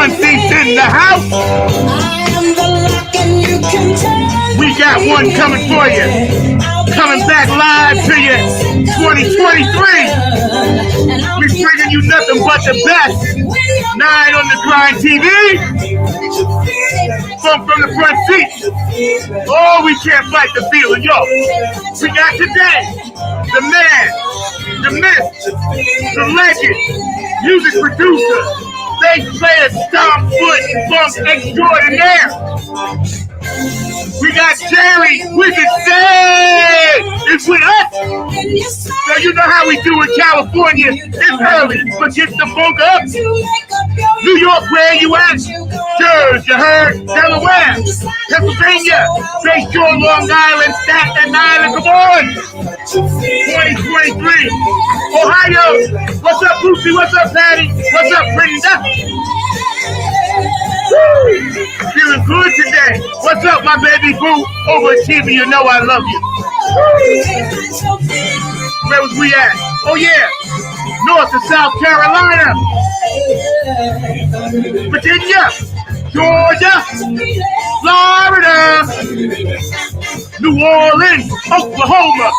front seats in the house. We got one coming for you. Coming back live to you 2023. We're bringing you nothing but the best. 9 on the Grind TV. From the front seat. Oh, we can't fight the feeling, yo. We got today the man, the myth, the legend, music producer, bass player, stomp foot, bump extraordinaire. We got Jerry Wizard Say is with us. So you know how we do in California. It's early, but get the funk up. New York, where you at? Jersey, you heard? Delaware, Pennsylvania, Bay Shore, Long Island, Staten Island, come on. 2023. Ohio, what's up, Lucy? What's up, Patty? What's up, Brenda? Woo! Feeling good today. What's up, my baby boo? Overachiever, you know I love you. Woo! Where was we at? Oh, yeah. North to South Carolina. Virginia. Georgia. Florida. New Orleans. Oklahoma.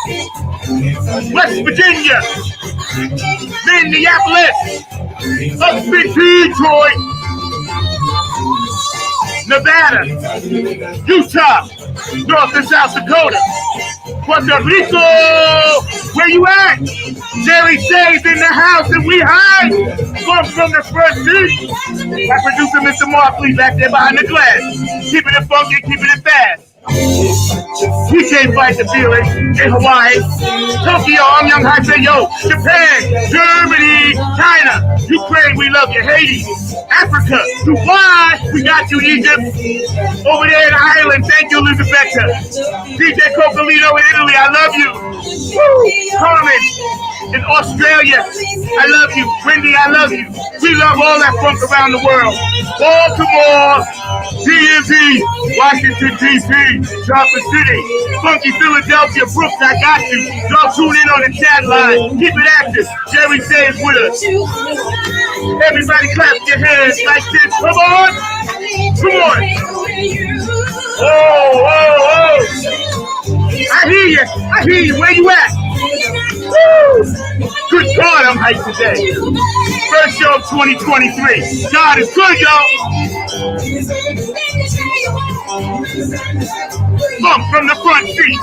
West Virginia. Minneapolis. Up in Detroit. Nevada, Utah, North and South Dakota, Puerto Rico, where you at? Jerry Say's in the house and we high. From the front seat. My producer, Mr. Markley, back there behind the glass. Keeping it funky, keeping it fast. We can't fight the feeling in Hawaii, Tokyo, I'm Young Haseyo, Japan, Germany, China, Ukraine, we love you, Haiti, Africa, Dubai, we got you, Egypt, over there in Ireland, thank you, Elizabeth, DJ Cocolino in Italy, I love you, woo, Carmen in Australia, I love you, Wendy, I love you, we love all that funk around the world, Baltimore, DMV, Washington, D.C., Chocolate City, Funky Philadelphia, Brooks, I got you. Y'all tune in on the chat line. Keep it active. Jerry Say's with us. Everybody clap your hands like this. Come on. Come on. Oh, oh, oh. I hear you. I hear you. Where you at? Woo! Good God, I'm hyped today. First show of 2023. God is good, y'all. Bump from the front seat.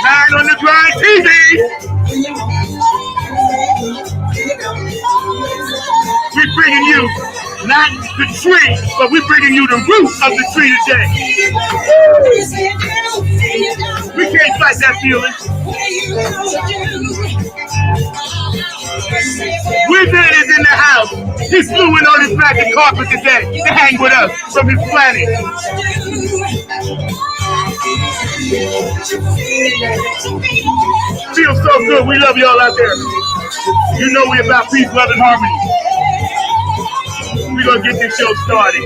9 on the Grind TV. We're bringing you not the tree, but we're bringing you the root of the tree today. We can't fight that feeling. Wizard is in the house. He flew in on his magic carpet today to hang with us from his planet. Feels so good. We love y'all out there. You know we're about peace, love, and harmony. We're going to get this show started.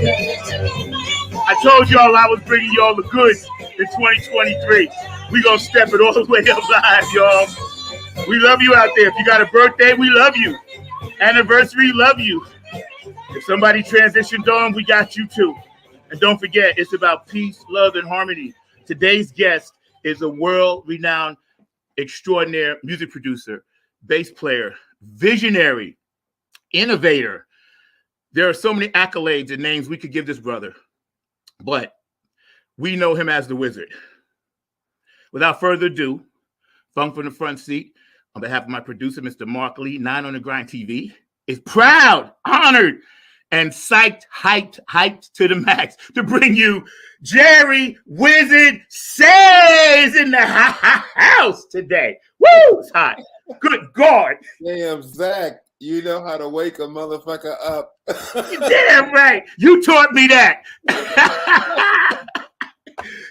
I told y'all I was bringing y'all the goods in 2023. We're going to step it all the way up live, y'all. We love you out there. If you got a birthday, we love you. Anniversary, love you. If somebody transitioned on, we got you too. And don't forget, it's about peace, love, and harmony. Today's guest is a world-renowned, extraordinary music producer, bass player, visionary, innovator. There are so many accolades and names we could give this brother, but we know him as the Wizard. Without further ado, Funk from the front seat, on behalf of my producer, Mr. Mark Lee, 9 on the Grind TV, is proud, honored, and hyped to the max to bring you Jerry Wizard Says in the house today. Woo! It's hot. Good God. Damn, Zach, you know how to wake a motherfucker up. Damn right. You taught me that.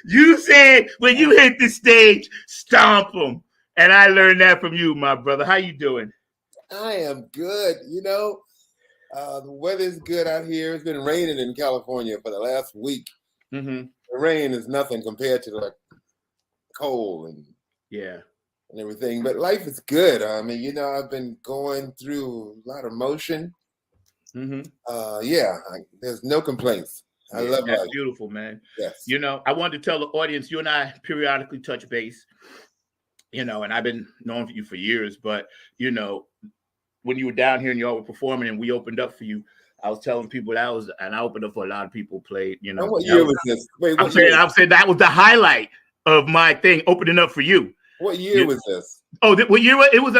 You said when you hit the stage, stomp them. And I learned that from you, my brother. How you doing? I am good. You know, the weather's good out here. It's been raining in California for the last week. Mm-hmm. The rain is nothing compared to like cold and everything. But life is good. I mean, you know, I've been going through a lot of motion. There's no complaints. I love that's life. beautiful, man. Yes. You know, I wanted to tell the audience, you and I periodically touch base, you know, and I've been knowing you for years, but, you know, when you were down here and y'all were performing and we opened up for you, I was telling people and I opened up for a lot of people, played, you know. And what year was this? Wait, I'm saying that was the highlight of my thing, opening up for you. What year was this? Oh, what year? It was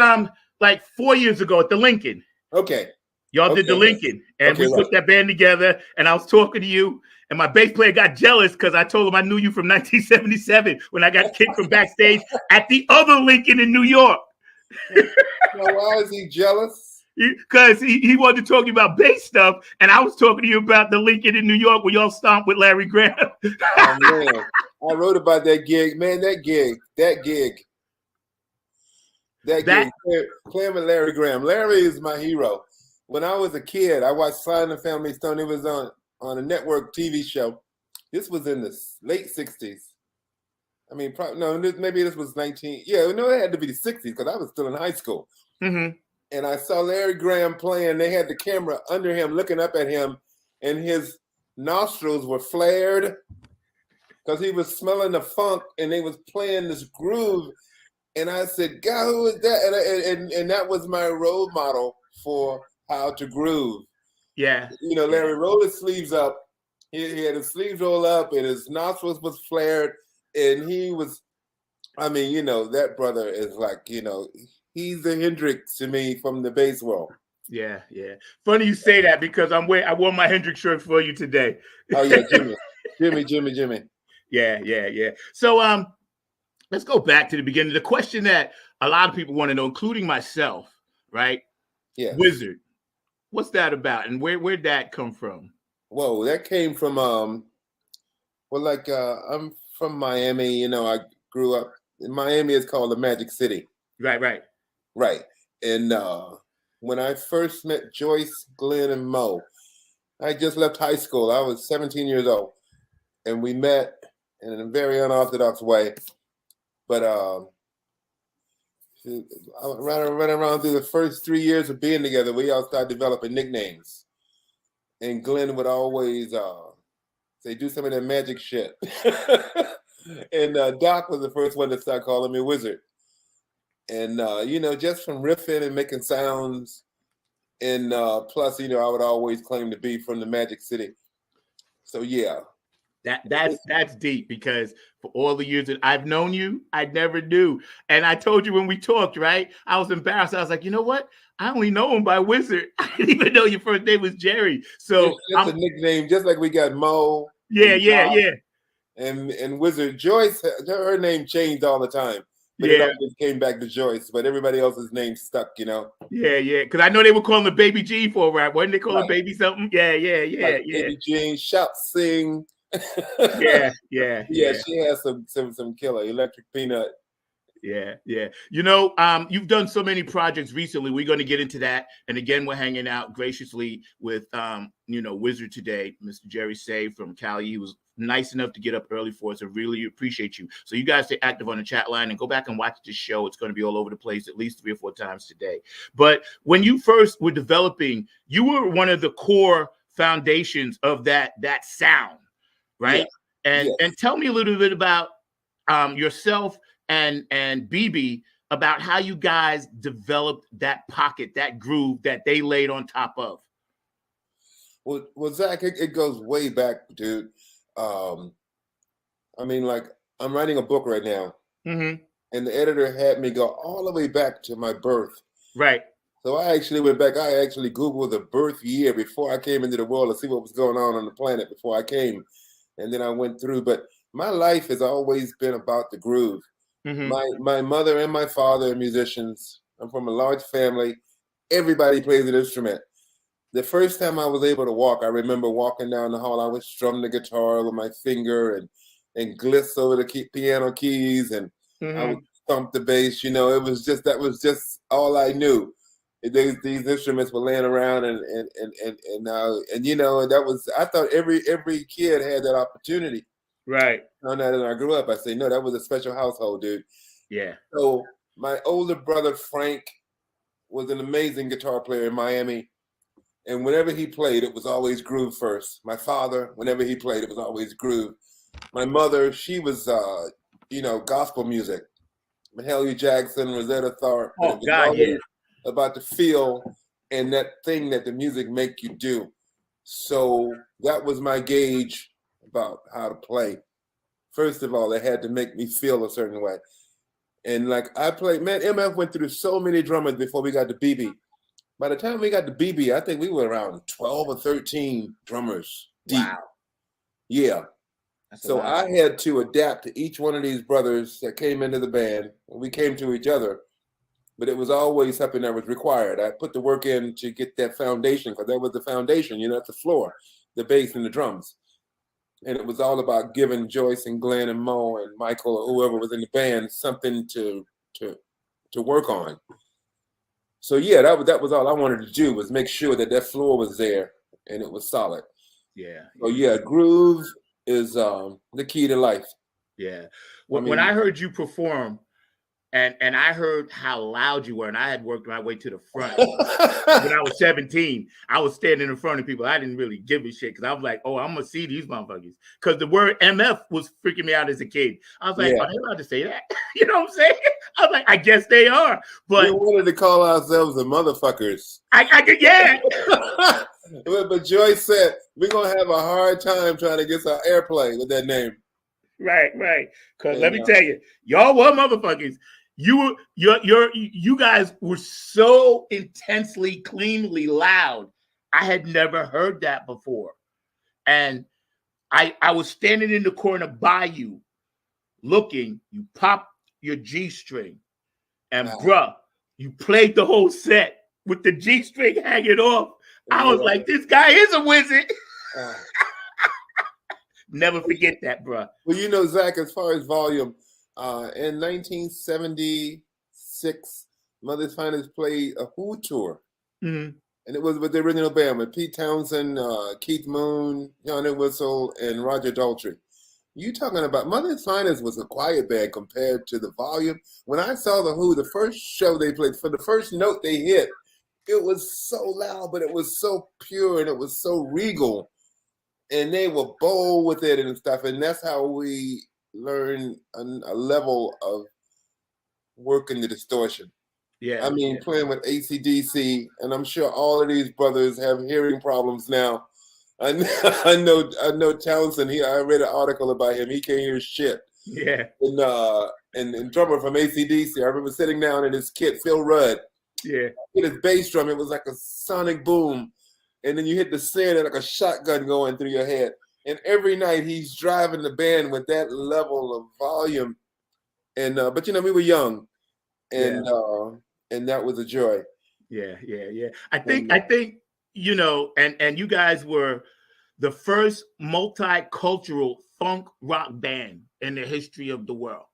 like 4 years ago at the Lincoln. Okay. Y'all did the Lincoln, and we put that band together, and I was talking to you, and my bass player got jealous because I told him I knew you from 1977 when I got kicked from backstage at the other Lincoln in New York. Why is he jealous? Because he wanted to talk to you about bass stuff, and I was talking to you about the Lincoln in New York where y'all stomped with Larry Graham. Oh, man. I wrote about that gig. Man, that gig. Playing with Larry Graham. Larry is my hero. When I was a kid, I watched Sly and the Family Stone. It was on a network TV show. This was in the late 60s. I mean, maybe this was 19. Yeah, no, it had to be the 60s because I was still in high school. Mm-hmm. And I saw Larry Graham playing. They had the camera under him, looking up at him, and his nostrils were flared because he was smelling the funk, and they was playing this groove. And I said, God, who is that? And that was my role model for how to groove. Yeah. You know, Larry rolled his sleeves up. He had his sleeves rolled up and his nostrils was flared. And he was, I mean, you know, that brother is like, you know, he's the Hendrix to me from the bass world. Yeah, yeah. Funny you say that because I wore my Hendrix shirt for you today. Oh, yeah, Jimmy. Yeah. So let's go back to the beginning. The question that a lot of people want to know, including myself, right? Yeah. Wizard. What's that about? And where'd that come from? Whoa, that came from I'm from Miami. You know, I grew up in Miami. It's called the Magic City. Right. And when I first met Joyce, Glenn, and Mo, I just left high school. I was 17 years old, and we met in a very unorthodox way. But right around through the first 3 years of being together, we all started developing nicknames. And Glenn would always say, do some of that magic shit. And Doc was the first one to start calling me Wizard. And, you know, just from riffing and making sounds. And plus, you know, I would always claim to be from the Magic City. So, yeah. That's deep because for all the years that I've known you, I never knew. And I told you when we talked, right? I was embarrassed. I was like, you know what? I only know him by Wizard. I didn't even know your first name was Jerry. So it's a nickname, just like we got Mo. Yeah. And Wizard. Joyce, her name changed all the time. But it always came back to Joyce. But everybody else's name stuck, you know? Yeah. Because I know they were calling her Baby G for a rap. Wasn't they calling her Baby something? Yeah. Like Baby Jean, Shout, Sing. Yeah. She has some killer Electric Peanut. Yeah. You know, you've done so many projects recently. We're going to get into that. And again, we're hanging out graciously with, you know, Wizard today, Mr. Jerry Say from Cali. He was nice enough to get up early for us. I really appreciate you. So you guys stay active on the chat line and go back and watch this show. It's going to be all over the place at least 3 or 4 times today. But when you first were developing, you were one of the core foundations of that sound, right? Yeah. And tell me a little bit about yourself and BB about how you guys developed that pocket, that groove that they laid on top of. Well, Zach, it goes way back, dude. I mean, like, I'm writing a book right now, and the editor had me go all the way back to my birth. Right. So I actually went back. I actually Googled the birth year before I came into the world to see what was going on the planet before I came. And then I went through. But my life has always been about the groove. My mother and my father are musicians. I'm from a large family. Everybody plays an instrument. The first time I was able to walk, I remember walking down the hall. I would strum the guitar with my finger and gliss over the piano keys, and I would thump the bass. You know, that was just all I knew. These instruments were laying around, and you know, that was, I thought every kid had that opportunity. Right. Now that I grew up, I say, no, that was a special household, dude. Yeah. So my older brother Frank was an amazing guitar player in Miami. And whenever he played, it was always groove first. My father, whenever he played, it was always groove. My mother, she was, gospel music. Mahalia Jackson, Rosetta Tharpe. But it Oh was God, yeah. always about the feel and that thing that the music make you do. So that was my gauge about how to play. First of all, it had to make me feel a certain way. And like I played, man, MF went through so many drummers before we got to BB. By the time we got to BB, I think we were around 12 or 13 drummers deep. Wow. Yeah. That's a So lot. I had to adapt to each one of these brothers that came into the band. And we came to each other, but it was always something that was required. I put the work in to get that foundation, because that was the foundation, that's the floor, the bass and the drums. And it was all about giving Joyce and Glenn and Mo and Michael or whoever was in the band something to work on. So yeah, that was all I wanted to do, was make sure that floor was there and it was solid. Yeah. So yeah, groove is the key to life. Yeah. When I heard you perform, and I heard how loud you were, and I had worked my way to the front. When I was 17, I was standing in front of people. I didn't really give a shit, because I was like, oh, I'm going to see these motherfuckers. Because the word MF was freaking me out as a kid. I was like, are they allowed to say that? You know what I'm saying? I was like, I guess they are. But we wanted to call ourselves the motherfuckers. I could, yeah. But Joyce said, we're going to have a hard time trying to get some airplay with that name. Right. Because let me tell you, y'all were motherfuckers. You guys were so intensely, cleanly loud. I had never heard that before. And I was standing in the corner by you, looking. You popped your G string, and bruh, you played the whole set with the G string hanging off. I was like, this guy is a wizard. Never forget that, bruh. Well, Zach, as far as volume, in 1976, Mother's Finest played a Who tour. Mm-hmm. And it was with the original band, with Pete Townsend, Keith Moon, Johnny Whistle, and Roger Daltrey. You talking about Mother's Finest was a quiet band compared to the volume. When I saw the Who, the first show they played, for the first note they hit, it was so loud, but it was so pure and it was so regal. And they were bold with it and stuff. And that's how we learn a level of working the distortion. Yeah. Playing with AC/DC, and I'm sure all of these brothers have hearing problems now. I know Townsend. I read an article about him. He can't hear shit. Yeah. And drummer from AC/DC. I remember sitting down in his kit, Phil Rudd. Yeah. With his bass drum, it was like a sonic boom. And then you hit the snare, like a shotgun going through your head. And every night he's driving the band with that level of volume. And but we were young, and that was a joy. Yeah. I think and you guys were the first multicultural funk rock band in the history of the world.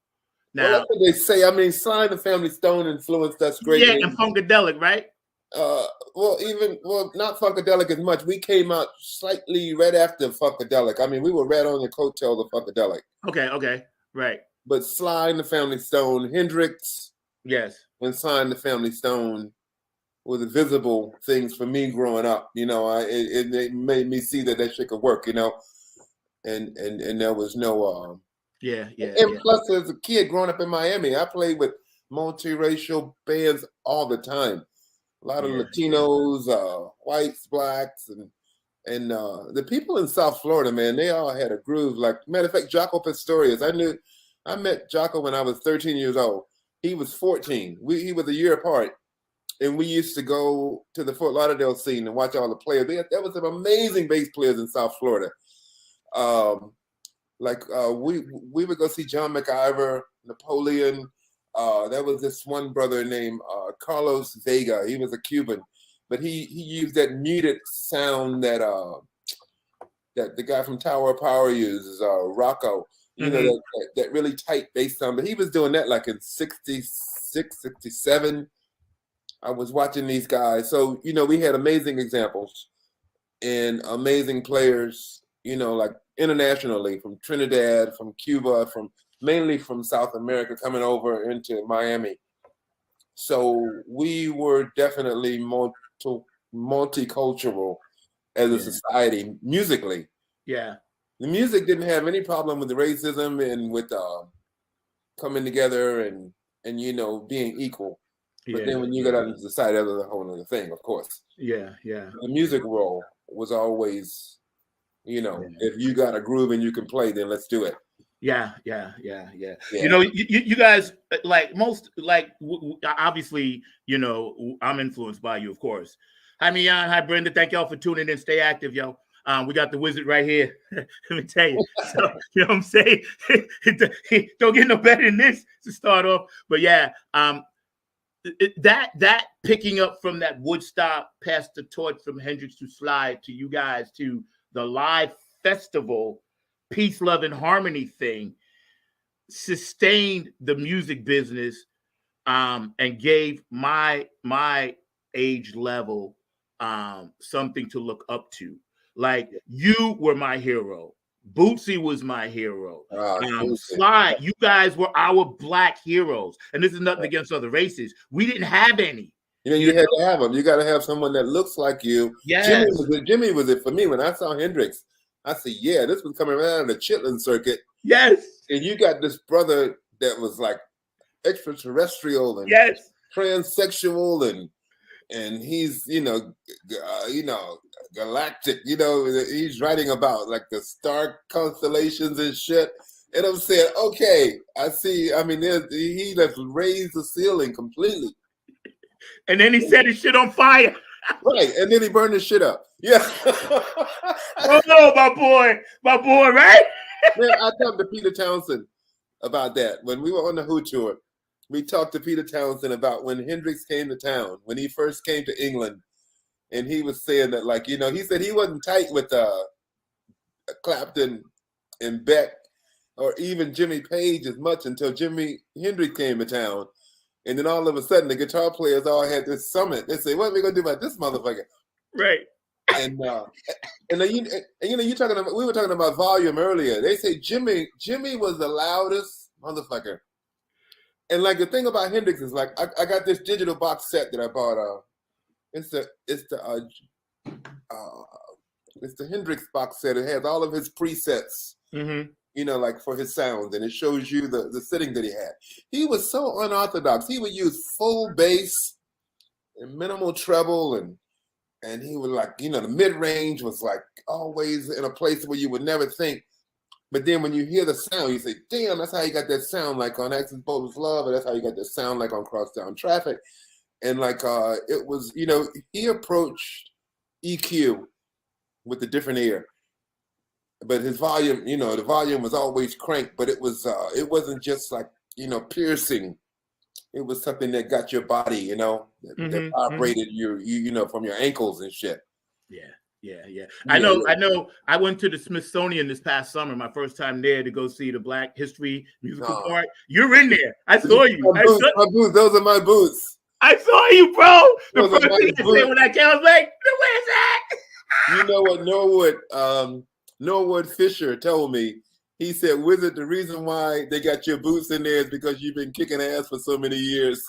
Now, well, that's what they say. Sly and the Family Stone influenced us greatly. Yeah, and Funkadelic, right? Not Funkadelic as much. We came out slightly right after Funkadelic. We were right on the coattail of Funkadelic. Okay, right. But Sly and the Family Stone, Hendrix, yes, and Sly and the Family Stone were the visible things for me growing up. It made me see that shit could work. And there was no. And plus, as a kid growing up in Miami, I played with multiracial bands all the time. A lot of Latinos, whites, blacks, and the people in South Florida, man, they all had a groove. Like, matter of fact, Jaco Pastorius. I met Jaco when I was 13 years old. He was 14. He was a year apart, and we used to go to the Fort Lauderdale scene and watch all the players. There was some amazing bass players in South Florida. We would go see John McIver, Napoleon. There was this one brother named Carlos Vega. He was a Cuban, but he used that muted sound that the guy from Tower of Power uses, Rocco. That really tight bass sound. But he was doing that like in 66, 67. I was watching these guys. So, we had amazing examples and amazing players, like internationally, from Trinidad, from Cuba, mainly from South America, coming over into Miami. So we were definitely multicultural as a society musically. Yeah. The music didn't have any problem with the racism and with coming together and being equal. But then when you get out into society, that's a whole other thing, of course. Yeah. The music role was always, if you got a groove and you can play, then let's do it. Yeah. You guys, obviously, I'm influenced by you, of course. Hi, Mian. Hi, Brenda. Thank y'all for tuning in. Stay active, yo. We got the wizard right here. Let me tell you. So, you know what I'm saying? Don't get no better than this to start off. But yeah, that picking up from that Woodstock, passed the torch from Hendrix to Slide to you guys to the live festival, peace, love, and harmony thing, sustained the music business, and gave my age level something to look up to. Like, you were my hero. Bootsy was my hero. Slide, you guys were our Black heroes. And this is nothing against other races. We didn't have any. You had to have them. You got to have someone that looks like you. Yes. Jimmy was it for me. When I saw Hendrix, I said, yeah, this was coming around the Chitlin circuit. Yes. And you got this brother that was like extraterrestrial and transsexual and he's galactic, he's writing about like the star constellations and shit. And I'm saying, okay, I see. I mean, he just raised the ceiling completely. And then he set his shit on fire. Right. And then he burned his shit up. Yeah. Oh no, my boy, right? Man, I talked to Peter Townsend about that. When we were on the Who tour, we talked to Peter Townsend about when Hendrix came to town, when he first came to England. And he was saying that, like, he said he wasn't tight with Clapton and Beck or even Jimmy Page as much until Jimi Hendrix came to town. And then all of a sudden, the guitar players all had this summit. They say, "What are we gonna do about this motherfucker?" Right. And you talking about, we were talking about volume earlier. They say Jimmy was the loudest motherfucker. And like the thing about Hendrix is like I got this digital box set that I bought. It's the Hendrix box set. It has all of his presets. Mm-hmm. Like for his sounds, and it shows you the setting that he had. He was so unorthodox. He would use full bass and minimal treble, and he would like, the mid-range was like always in a place where you would never think. But then when you hear the sound, you say, damn, that's how you got that sound like on Axis Bold's Love, and that's how you got that sound like on Crosstown Traffic. And like it was, he approached EQ with a different ear. But his volume, the volume was always cranked, but it wasn't just like, piercing. It was something that got your body, that vibrated you from your ankles and shit. Yeah. I know. I went to the Smithsonian this past summer, my first time there, to go see the Black History musical part. You're in there. I saw you. My boots. Those are my boots. I saw you, bro. The first thing you said when I came, I was like, where's that? You know what Norwood Fisher told me? He said, Wizard, the reason why they got your boots in there is because you've been kicking ass for so many years.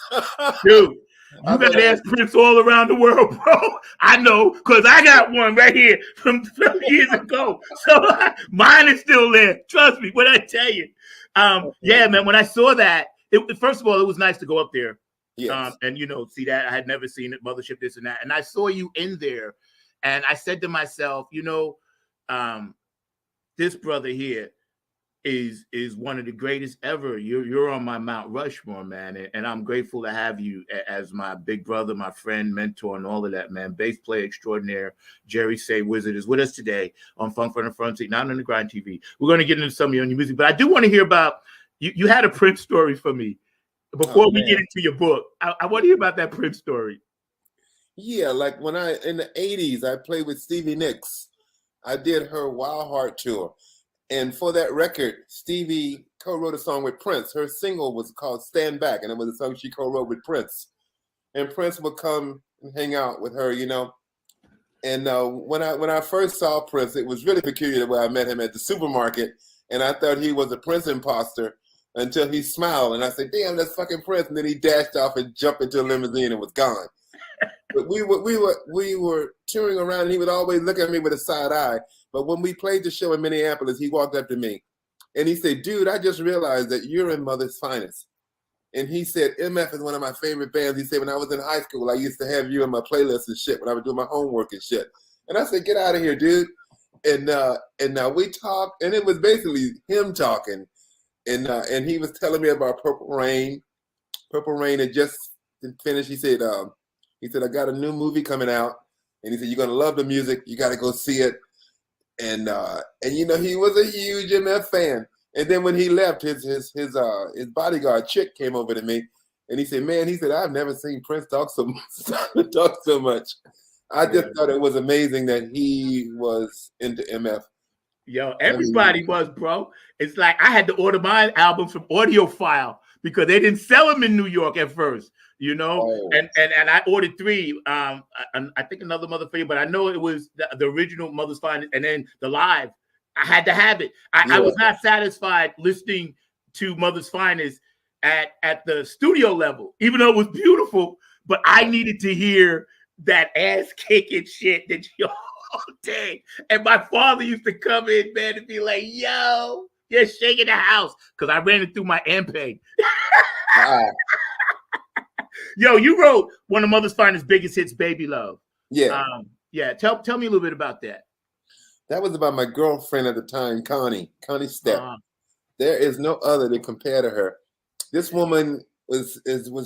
Dude, you got ass prints all around the world, bro. I know, because I got one right here from years ago. So mine is still there. Trust me when I tell you. Yeah, man, when I saw that, first of all, it was nice to go up there. Yes. And, see that. I had never seen it, Mothership, this and that. And I saw you in there. And I said to myself, this brother here is one of the greatest ever. You're on my Mount Rushmore, man, and I'm grateful to have you as my big brother, my friend, mentor, and all of that, man. Bass player extraordinaire, Jerry Say Wizard is with us today on Funk from the Front Seat, not on the Grind TV. We're going to get into some of your new music, but I do want to hear about you had a Prince story for me before we get into your book. I want to hear about that Prince story. Yeah, like when in the 80s, I played with Stevie Nicks. I did her Wild Heart tour. And for that record, Stevie co-wrote a song with Prince. Her single was called Stand Back, and it was a song she co-wrote with Prince. And Prince would come and hang out with her, And when I first saw Prince, it was really peculiar the way I met him at the supermarket. And I thought he was a Prince imposter until he smiled. And I said, damn, that's fucking Prince. And then he dashed off and jumped into a limousine and was gone. But we were touring around, and he would always look at me with a side eye. But when we played the show in Minneapolis, he walked up to me and he said, "Dude, I just realized that you're in Mother's Finest." And he said, "MF is one of my favorite bands." He said, "When I was in high school, I used to have you in my playlist and shit when I was doing my homework and shit." And I said, "Get out of here, dude." And now we talked, and it was basically him talking. And he was telling me about Purple Rain. Purple Rain had just finished. He said, "I got a new movie coming out," and he said, "You're gonna love the music. You got to go see it." And he was a huge MF fan. And then when he left, his bodyguard chick came over to me, and he said, "Man," he said, "I've never seen Prince talk so much." I just thought it was amazing that he was into MF. Yo, everybody was, bro. It's like I had to order my album from AudioFile because they didn't sell them in New York at first, Oh. And I ordered 3. I think another Mother Favorite, but I know it was the original Mother's Finest, and then the live. I had to have it. I was not satisfied listening to Mother's Finest at the studio level, even though it was beautiful. But I needed to hear that ass kicking shit that y'all did. And my father used to come in, man, and be like, "Yo, you're shaking the house," because I ran it through my MPEG. Yo, you wrote one of Mother's Finest biggest hits, "Baby Love." Yeah. Tell me a little bit about that. That was about my girlfriend at the time, Connie Stepp. There is no other to compare to her. This woman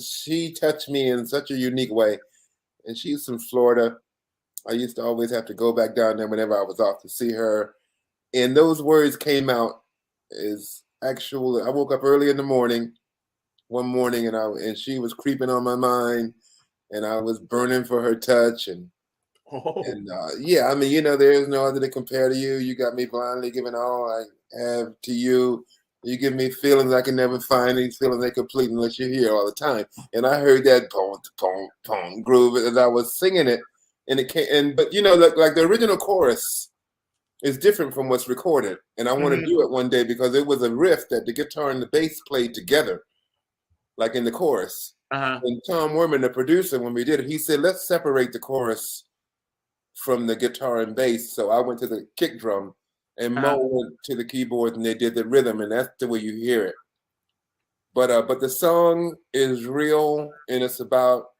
she touched me in such a unique way. And she's from Florida. I used to always have to go back down there whenever I was off to see her. And those words came out as actual. I woke up early in the morning, one morning, and she was creeping on my mind, and I was burning for her touch. There's no other to compare to you. You got me blindly giving all I have to you. You give me feelings I can never find. These feelings ain't complete unless you're here all the time. And I heard that pong, pong, pong groove as I was singing it. And it came, but like the original chorus is different from what's recorded. And I want to do it one day because it was a riff that the guitar and the bass played together, like in the chorus. And Tom Werman, the producer, when we did it, he said, "Let's separate the chorus from the guitar and bass." So I went to the kick drum. And Mo went to the keyboard and they did the rhythm, and that's the way you hear it. But the song is real, and it's about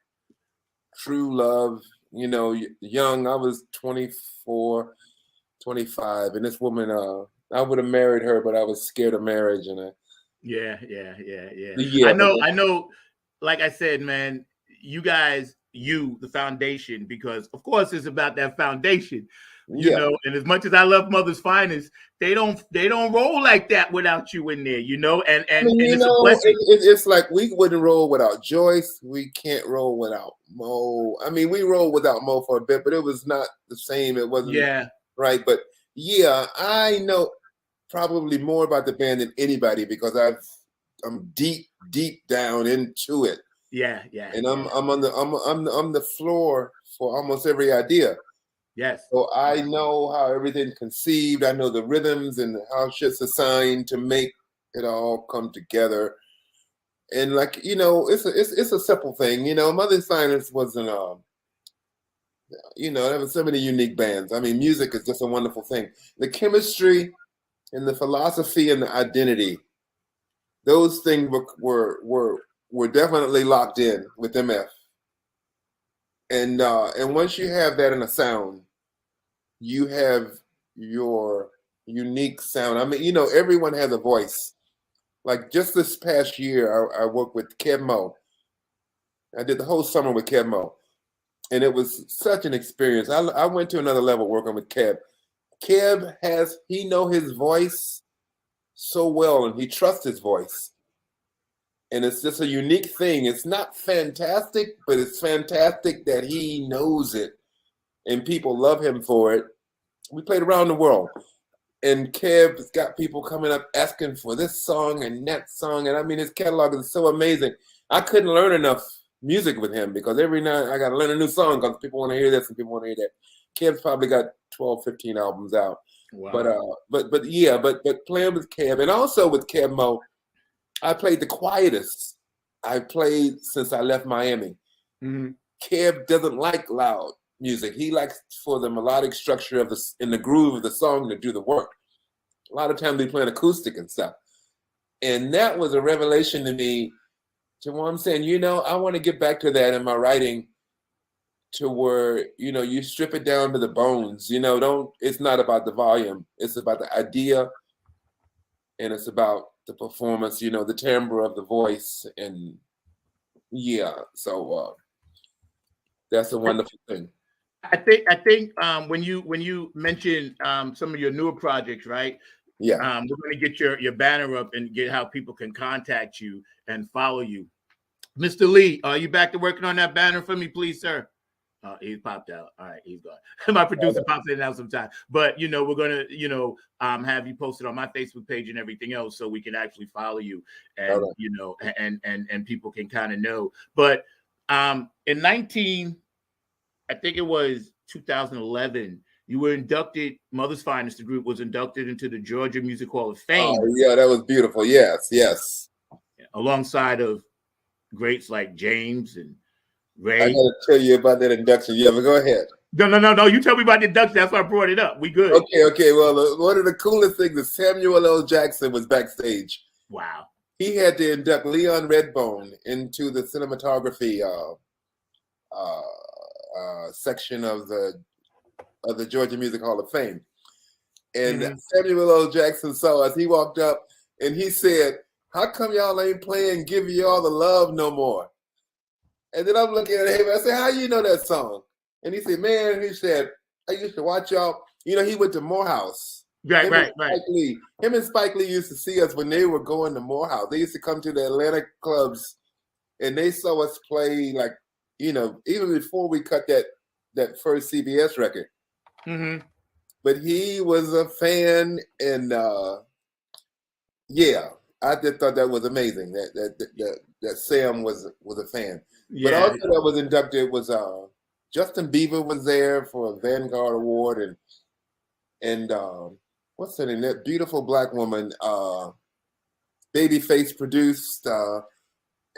true love. Young, I was 24, 25, and this woman, I would have married her, but I was scared of marriage. And yeah. I know. Like I said, man, you guys, the foundation, because of course it's about that foundation. And as much as I love Mother's Finest, they don't roll like that without you in there, and it's a blessing. It's like we wouldn't roll without Joyce. We can't roll without Mo. I mean, we rolled without Mo for a bit, but it was not the same. It wasn't right. But I know probably more about the band than anybody because I'm deep down into it. Yeah. And I'm on the floor for almost every idea. Yes. So I know how everything's conceived. I know the rhythms and how shit's assigned to make it all come together. And it's a simple thing. Mother's Finest wasn't. There were so many unique bands. I mean, music is just a wonderful thing. The chemistry and the philosophy and the identity, those things were definitely locked in with MF. And once you have that in a sound, you have your unique sound. I mean, everyone has a voice. Like just this past year, I worked with Kev Mo. I did the whole summer with Kev Mo. And it was such an experience. I went to another level working with Kev. Kev he know his voice so well, and he trusts his voice. And it's just a unique thing. It's not fantastic, but it's fantastic that he knows it. And people love him for it. We played around the world. And Kev's got people coming up asking for this song and that song. And I mean, his catalog is so amazing. I couldn't learn enough music with him because every night I got to learn a new song because people want to hear this and people want to hear that. Kev's probably got 12, 15 albums out. Wow. But playing with Kev and also with Kev Mo, I played the quietest I played since I left Miami. Kev doesn't like loud music. He likes for the melodic structure of in the groove of the song to do the work. A lot of times they play acoustic and stuff. And that was a revelation to me, to where I'm saying, I want to get back to that in my writing, to where, you strip it down to the bones. It's not about the volume. It's about the idea, and it's about the performance, the timbre of the voice. And so that's a wonderful thing. I think when you mention some of your newer projects, right? Yeah. We're going to get your banner up and get how people can contact you and follow you. Mr. Lee, are you back to working on that banner for me, please, sir? He popped out. All right, he's gone. My producer pops in and out sometimes. But we're gonna, have you posted on my Facebook page and everything else, so we can actually follow you, and and people can kind of know. But in I think it was 2011, you were inducted. Mother's Finest, the group, was inducted into the Georgia Music Hall of Fame. Oh, yeah, that was beautiful. Yes. Alongside of greats like James and Ray. I gotta tell you about that induction. Yeah, but go ahead. No. You tell me about the induction. That's why I brought it up. We good. Okay. Well, one of the coolest things is Samuel L. Jackson was backstage. Wow. He had to induct Leon Redbone into the cinematography section of the Georgia Music Hall of Fame. And Samuel L. Jackson saw us. He walked up and he said, "How come y'all ain't playing Give You All the Love no more?" And then I'm looking at him and I said, "How you know that song?" And he said, "Man," he said, "I used to watch y'all." He went to Morehouse. Right. Him and Spike Lee used to see us when they were going to Morehouse. They used to come to the Atlanta clubs and they saw us play, like, even before we cut that first CBS record. Mm-hmm. But he was a fan, and I just thought that was amazing. That Sam was a fan. But also that was inducted was Justin Bieber was there for a Vanguard Award, and what's her name? That beautiful black woman, Babyface produced.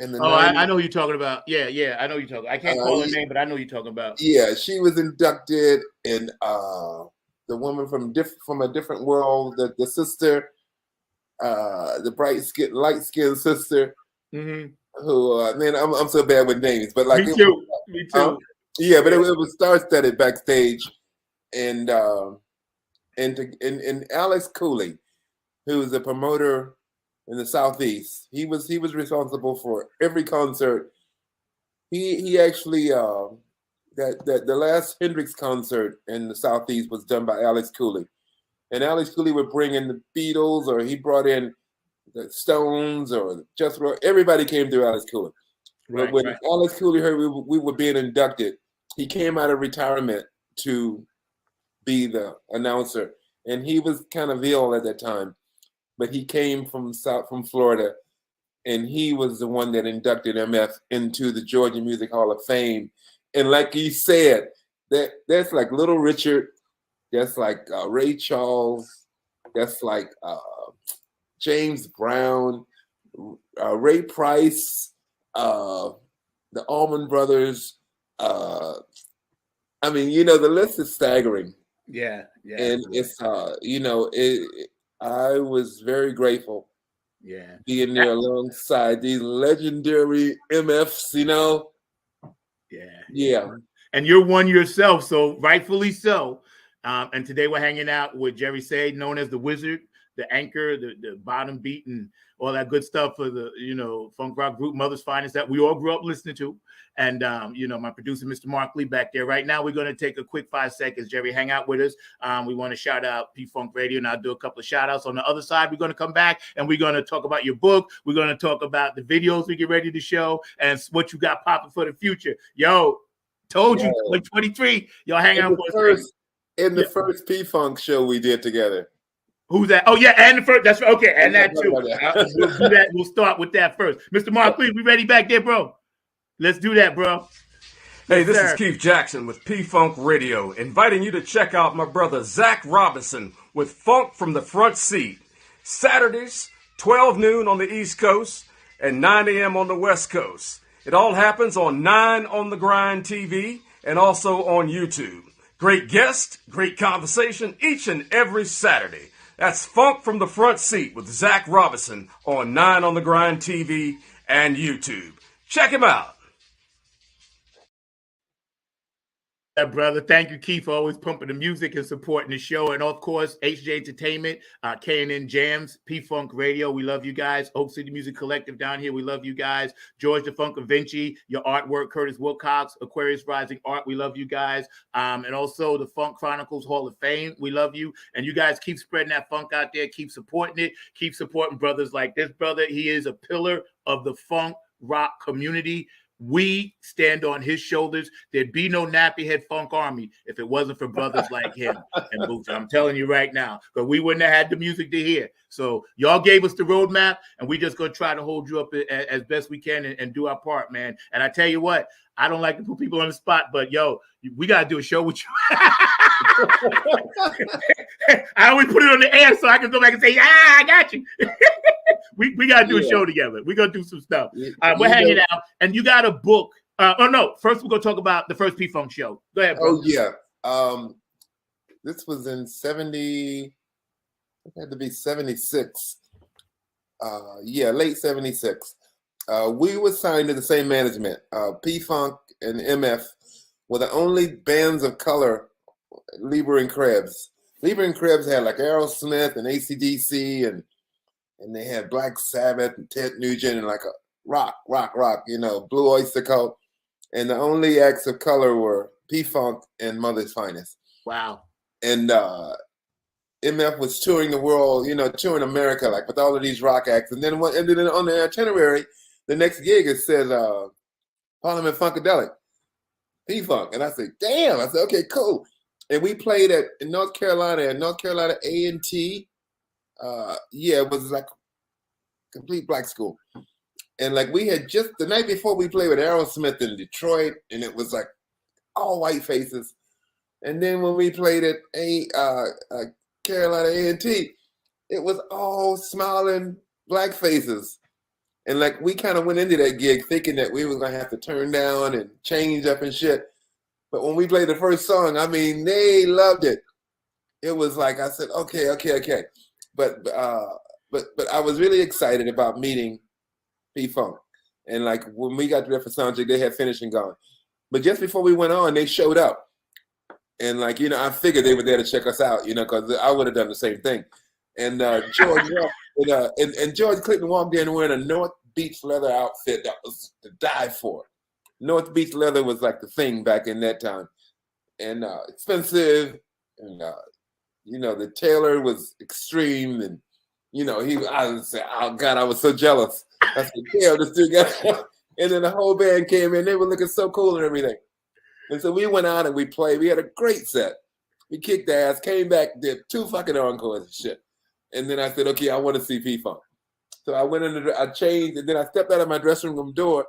In the I know who you're talking about. Yeah, I know you're talking. I can't call her name, but I know you're talking about. Yeah, she was inducted, and the woman from a different world, the sister, the light skinned sister. Mm-hmm. Who man, I'm so bad with names, but like me too. Yeah, but it was star-studded backstage, and Alex Cooley, who was a promoter in the Southeast, he was responsible for every concert. He actually that the last Hendrix concert in the Southeast was done by Alex Cooley, and Alex Cooley would bring in the Beatles, or he brought in the Stones, or just everybody came through Alex Cooley. But when Alex Cooley heard we were being inducted, he came out of retirement to be the announcer, and he was kind of ill at that time. But he came from Florida, and he was the one that inducted MF into the Georgia Music Hall of Fame. And like he said, that's like Little Richard, that's like Ray Charles, that's like James Brown, Ray Price, the Allman Brothers. I mean, the list is staggering. Yeah. And it's I was very grateful. Yeah. Being there alongside these legendary MFs, Yeah. And you're one yourself, so rightfully so. And today we're hanging out with Jerry Say, known as the Wizard, the anchor, the bottom beat, and all that good stuff for the funk rock group Mother's Finest that we all grew up listening to. And my producer, Mr. Mark Lee, back there. Right now, we're going to take a quick 5 seconds. Jerry, hang out with us. We want to shout out P-Funk Radio, and I'll do a couple of shout outs. On the other side, we're going to come back and we're going to talk about your book. We're going to talk about the videos we get ready to show and what you got popping for the future. Yo, told you, 2023, y'all hang out with us. In the first P-Funk show we did together. Who's that? Oh, yeah, and the first. That's right. Okay, and that too. We'll do that. We'll start with that first. Mr. Mark, please, we ready back there, bro? Let's do that, bro. Hey, this is Keith Jackson with P-Funk Radio, inviting you to check out my brother Zach Robinson with Funk from the Front Seat. Saturdays, 12 noon on the East Coast and 9 a.m. on the West Coast. It all happens on 9 on the Grind TV and also on YouTube. Great guests, great conversation each and every Saturday. That's Funk from the Front Seat with Zach Robinson on 9 on the Grind TV and YouTube. Check him out. Brother, thank you, Keith, for always pumping the music and supporting the show. And of course, HJ Entertainment, K&N Jams, P-Funk Radio, we love you guys. Oak City Music Collective down here, we love you guys. George the Funk Vinci, your artwork, Curtis Wilcox, Aquarius Rising Art, we love you guys. And also the Funk Chronicles Hall of Fame, we love you. And you guys keep spreading that funk out there, keep supporting it, keep supporting brothers like this brother. He is a pillar of the funk rock community. We stand on his shoulders. There'd be no Nappy Head Funk Army if it wasn't for brothers like him and Boots. I'm telling you right now, because we wouldn't have had the music to hear. So y'all gave us the roadmap, and we just going to try to hold you up as best we can and do our part, man. And I tell you what, I don't like to put people on the spot, but yo, we got to do a show with you. I always put it on the air so I can go back and say, I got you. we got to do a show together. We're going to do some stuff. We're hanging out. And you got a book. First we're going to talk about the first P-Funk show. Go ahead, bro. Oh, yeah. This was in 70, it had to be 76. Late 76. We were signed to the same management. P-Funk and MF were the only bands of color, Lieber and Krebs. Lieber and Krebs had like Aerosmith and AC/DC, and they had Black Sabbath and Ted Nugent and like a rock, Blue Oyster Cult. And the only acts of color were P-Funk and Mother's Finest. Wow. And MF was touring the world, touring America, like with all of these rock acts. And then on the itinerary, the next gig, it said Parliament Funkadelic, P-Funk. And I said, damn. I said, okay, cool. And we played in North Carolina A&T. It was like complete black school. And like we had just the night before we played with Aerosmith in Detroit, and it was like all white faces. And then when we played at Carolina A&T, it was all smiling black faces. And like we kind of went into that gig thinking that we were gonna have to turn down and change up and shit. But when we played the first song, I mean, they loved it. It was like I said, okay. But I was really excited about meeting P-Funk. And like when we got there for soundcheck, they had finished and gone. But just before we went on, they showed up. And like, I figured they were there to check us out, because I would have done the same thing. And George Clinton walked in wearing a North Beach leather outfit that was to die for. North Beach leather was like the thing back in that time, and expensive, and the tailor was extreme, and I was saying, oh God, I was so jealous. I said, damn, this dude got. And then the whole band came in; they were looking so cool and everything. And so we went out and we played. We had a great set. We kicked ass, came back, did 2 fucking encores and shit. And then I said, okay, I want to see P-Funk. So I went I changed, and then I stepped out of my dressing room door.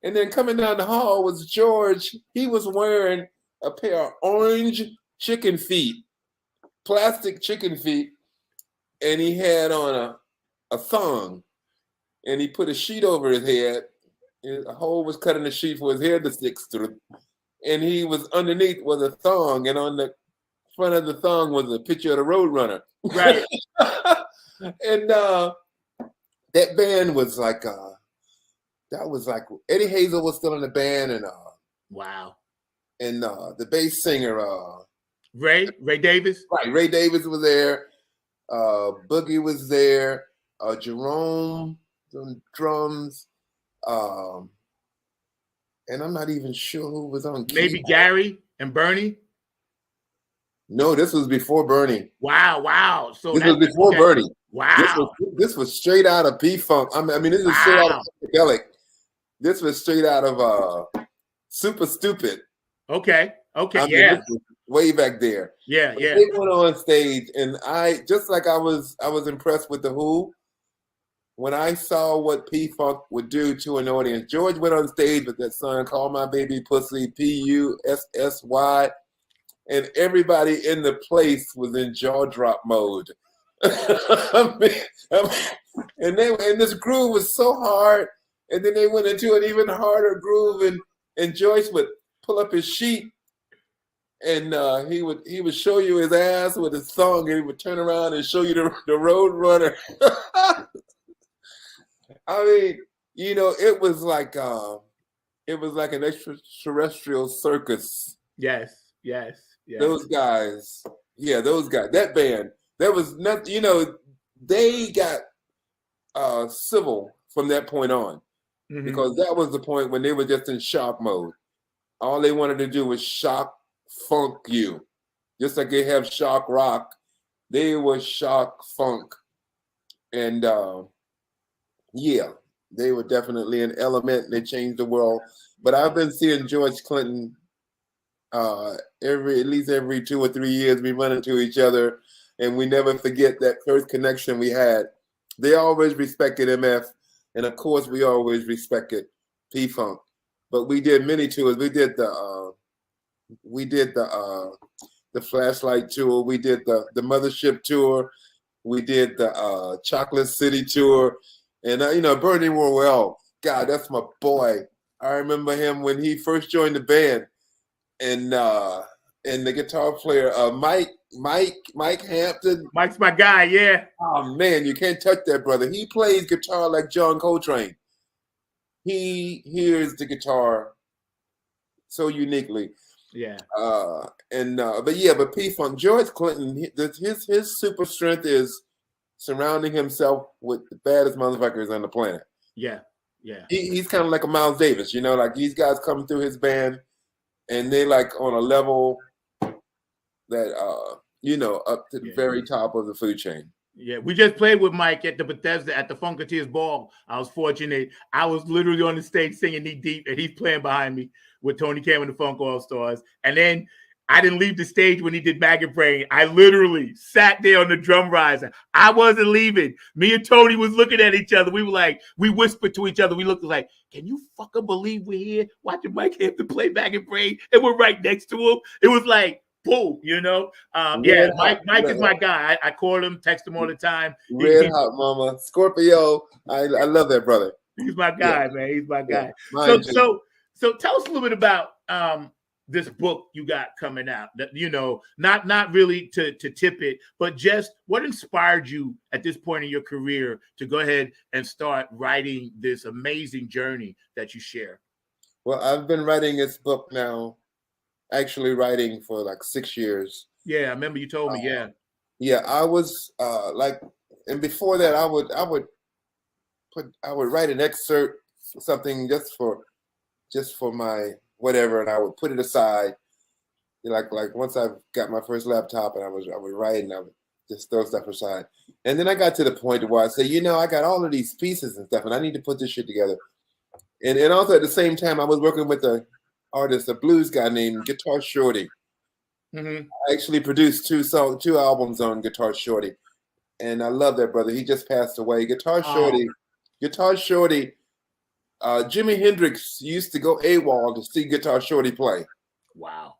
And then coming down the hall was George. He was wearing a pair of orange chicken feet, plastic chicken feet, and he had on a thong. And he put a sheet over his head. A hole was cut in the sheet for his hair to stick through. And he was underneath was a thong, and on the front of the thong was a picture of the Roadrunner. Right. And that band was like that was like Eddie Hazel was still in the band, and wow. And the bass singer Ray Davis. Right, Ray Davis was there. Boogie was there. Jerome on drums. And I'm not even sure who was on keyboard. Maybe Gary and Bernie. No, this was before Bernie. Wow. So this was before Bernie. Wow. This was straight out of P-Funk. I mean, this is straight out of Funkadelic. This was straight out of Super Stupid. Okay. I mean, this was way back there. Yeah. They went on stage, and I just like I was impressed with the Who. When I saw what P-Funk would do to an audience, George went on stage with that song, Call My Baby Pussy, Pussy, and everybody in the place was in jaw drop mode. And this groove was so hard, And then they went into an even harder groove, and Joyce would pull up his sheet, and he would show you his ass with his song, and he would turn around and show you the Road Runner. I mean, it was like an extraterrestrial circus. Yes. Those guys, that band, there was nothing. They got civil from that point on, because that was the point when they were just in shock mode. All they wanted to do was shock funk you, just like they have shock rock. They were shock funk, and they were definitely an element. They changed the world. But I've been seeing George Clinton at least every 2 or 3 years. We run into each other, and we never forget that first connection we had. They always respected MF, and of course we always respected P-Funk. But we did many tours. We did the Flashlight tour. We did the Mothership tour. We did the Chocolate City tour. And Bernie Worrell, God, that's my boy. I remember him when he first joined the band, and the guitar player Mike Hampton. Mike's my guy, yeah. Oh man, you can't touch that brother. He plays guitar like John Coltrane. He hears the guitar so uniquely. Yeah. But P-Funk, George Clinton, his super strength is surrounding himself with the baddest motherfuckers on the planet. Yeah. He's kind of like a Miles Davis, like these guys come through his band, and they like on a level that up to the very top of the food chain. Yeah, we just played with Mike at the Bethesda at the Funketeers Ball. I was fortunate. I was literally on the stage singing Knee Deep, and he's playing behind me with Tony Cameron, the Funk All Stars. And then I didn't leave the stage when he did Maggot Brain. I literally sat there on the drum riser. I wasn't leaving. Me and Tony was looking at each other. We were like, we whispered to each other. We looked like, can you fucking believe we're here watching Mike Hampton play Maggot Brain? And we're right next to him. It was like, boom, Mike is my guy. I call him, text him all the time. Red Hot Mama, Scorpio. I love that brother. He's my guy, man. He's my guy. Yeah, so tell us a little bit about this book you got coming out. That not really to tip it, but just what inspired you at this point in your career to go ahead and start writing this amazing journey that you share. Well, I've been writing this book now. Actually writing for like 6 years. Yeah, I remember you told me. Yeah, I was and before that, I would write an excerpt, something just for my whatever, and I would put it aside. Like once I got my first laptop, and I would write, and I would just throw stuff aside. And then I got to the point where I said, I got all of these pieces and stuff, and I need to put this shit together. And also at the same time, I was working with a blues guy named Guitar Shorty. I actually produced two albums on Guitar Shorty, and I love that brother. He just passed away. Guitar Shorty. Jimi Hendrix used to go AWOL to see Guitar Shorty play. Wow.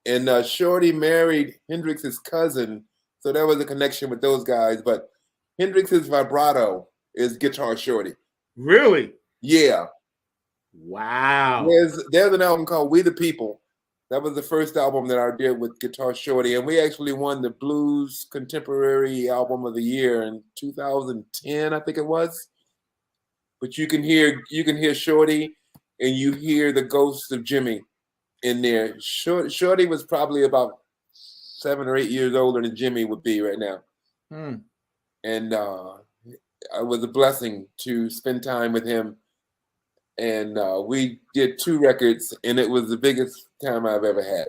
And Shorty married Hendrix's cousin, so there was a connection with those guys. But Hendrix's vibrato is Guitar Shorty. Really? Yeah. Wow. There's an album called We the People. That was the first album that I did with Guitar Shorty, and we actually won the Blues Contemporary Album of the Year in 2010, I think it was. But you can hear Shorty, and you hear the ghost of Jimmy in there. Shorty was probably about 7 or 8 years older than Jimmy would be right now. And it was a blessing to spend time with him. And we did 2 records, and it was the biggest time I've ever had.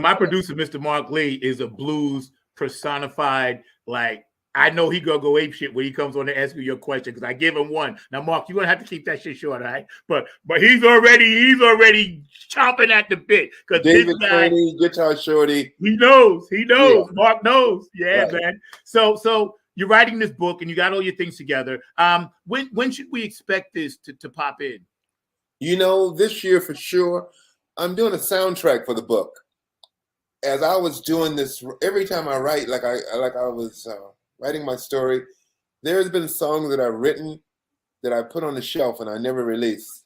My producer, Mr. Mark Lee, is a blues personified. Like, I know he gonna go ape shit when he comes on to ask you your question, because I give him one. Now, Mark, you're gonna have to keep that shit short, all right? But he's already chomping at the bit, because David Crane, Guitar Shorty. He knows. Yeah. Mark knows. Yeah, right. Man. So you're writing this book, and you got all your things together. When should we expect this to pop in? This year for sure. I'm doing a soundtrack for the book. As I was doing this, every time I write, I was writing my story, there's been songs that I've written that I put on the shelf and I never released.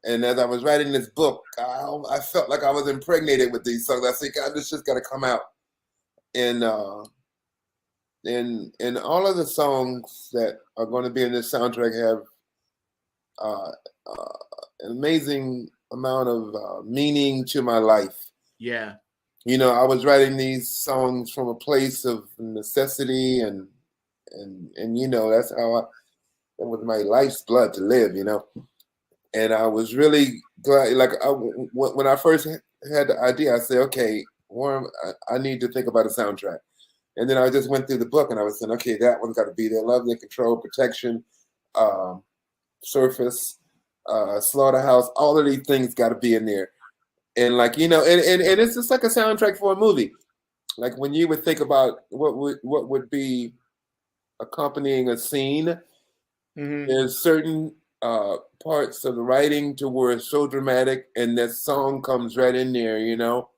And as I was writing this book, I felt like I was impregnated with these songs. I think this just got to come out. And all of the songs that are going to be in this soundtrack have an amazing amount of meaning to my life. Yeah. You know, I was writing these songs from a place of necessity and you know, that's how that was my life's blood to live, you know. And I was really glad, like when I first had the idea, I said, okay, Warren, I need to think about a soundtrack. And then I just went through the book and I was saying, okay, that one's got to be there. Love and Control, Protection, Surface, Slaughterhouse, all of these things got to be in there. And like, you know, and it's just like a soundtrack for a movie. Like when you would think about what would be accompanying a scene, there's certain parts of the writing to where it's so dramatic and that song comes right in there, you know.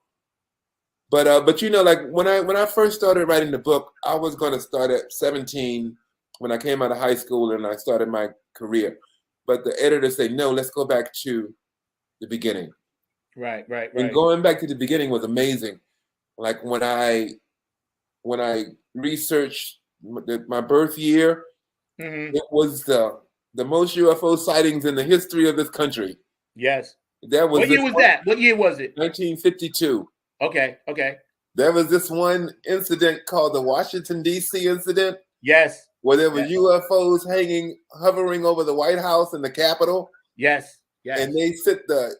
But you know, like when I first started writing the book, I was going to start at 17 when I came out of high school and I started my career. But the editor said, no, let's go back to the beginning. Right. And going back to the beginning was amazing. Like when I researched my birth year, it was the most UFO sightings in the history of this country. Yes. That was what year was that? What year was it? 1952. Okay. There was this one incident called the Washington, D.C. incident. Yes. Where there were UFOs hovering over the White House and the Capitol. Yes. And they sent the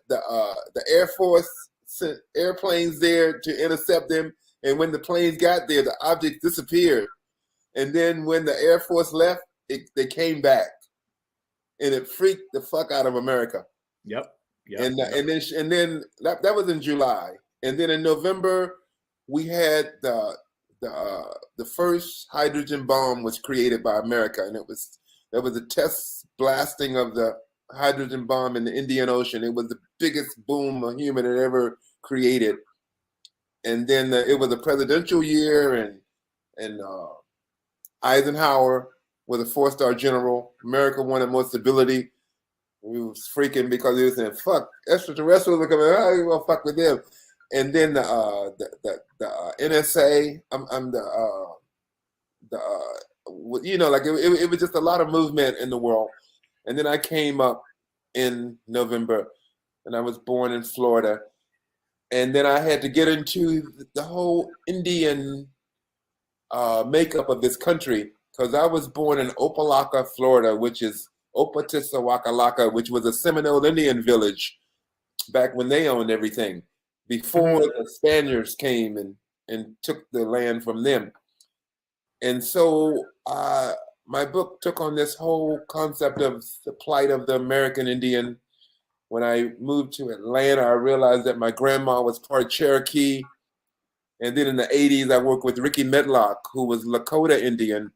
Air Force sent airplanes there to intercept them. And when the planes got there, the objects disappeared. And then when the Air Force left, they came back. And it freaked the fuck out of America. Yep. And then that was in July. And then in November, we had the first hydrogen bomb was created by America, and there was a test blasting of the hydrogen bomb in the Indian Ocean. It was the biggest boom a human had ever created. And then it was a presidential year, and Eisenhower was a 4-star general. America wanted more stability. We was freaking because he was saying, "Fuck, extraterrestrials are coming. How you gonna fuck with them?" And then the NSA, you know, like it was just a lot of movement in the world. And then I came up in November, and I was born in Florida. And then I had to get into the whole Indian makeup of this country because I was born in Opelika, Florida, which is Opatisawakalaka, which was a Seminole Indian village back when they owned everything, before the Spaniards came and took the land from them. And so my book took on this whole concept of the plight of the American Indian. When I moved to Atlanta, I realized that my grandma was part Cherokee. And then in the 80s, I worked with Ricky Medlock, who was Lakota Indian.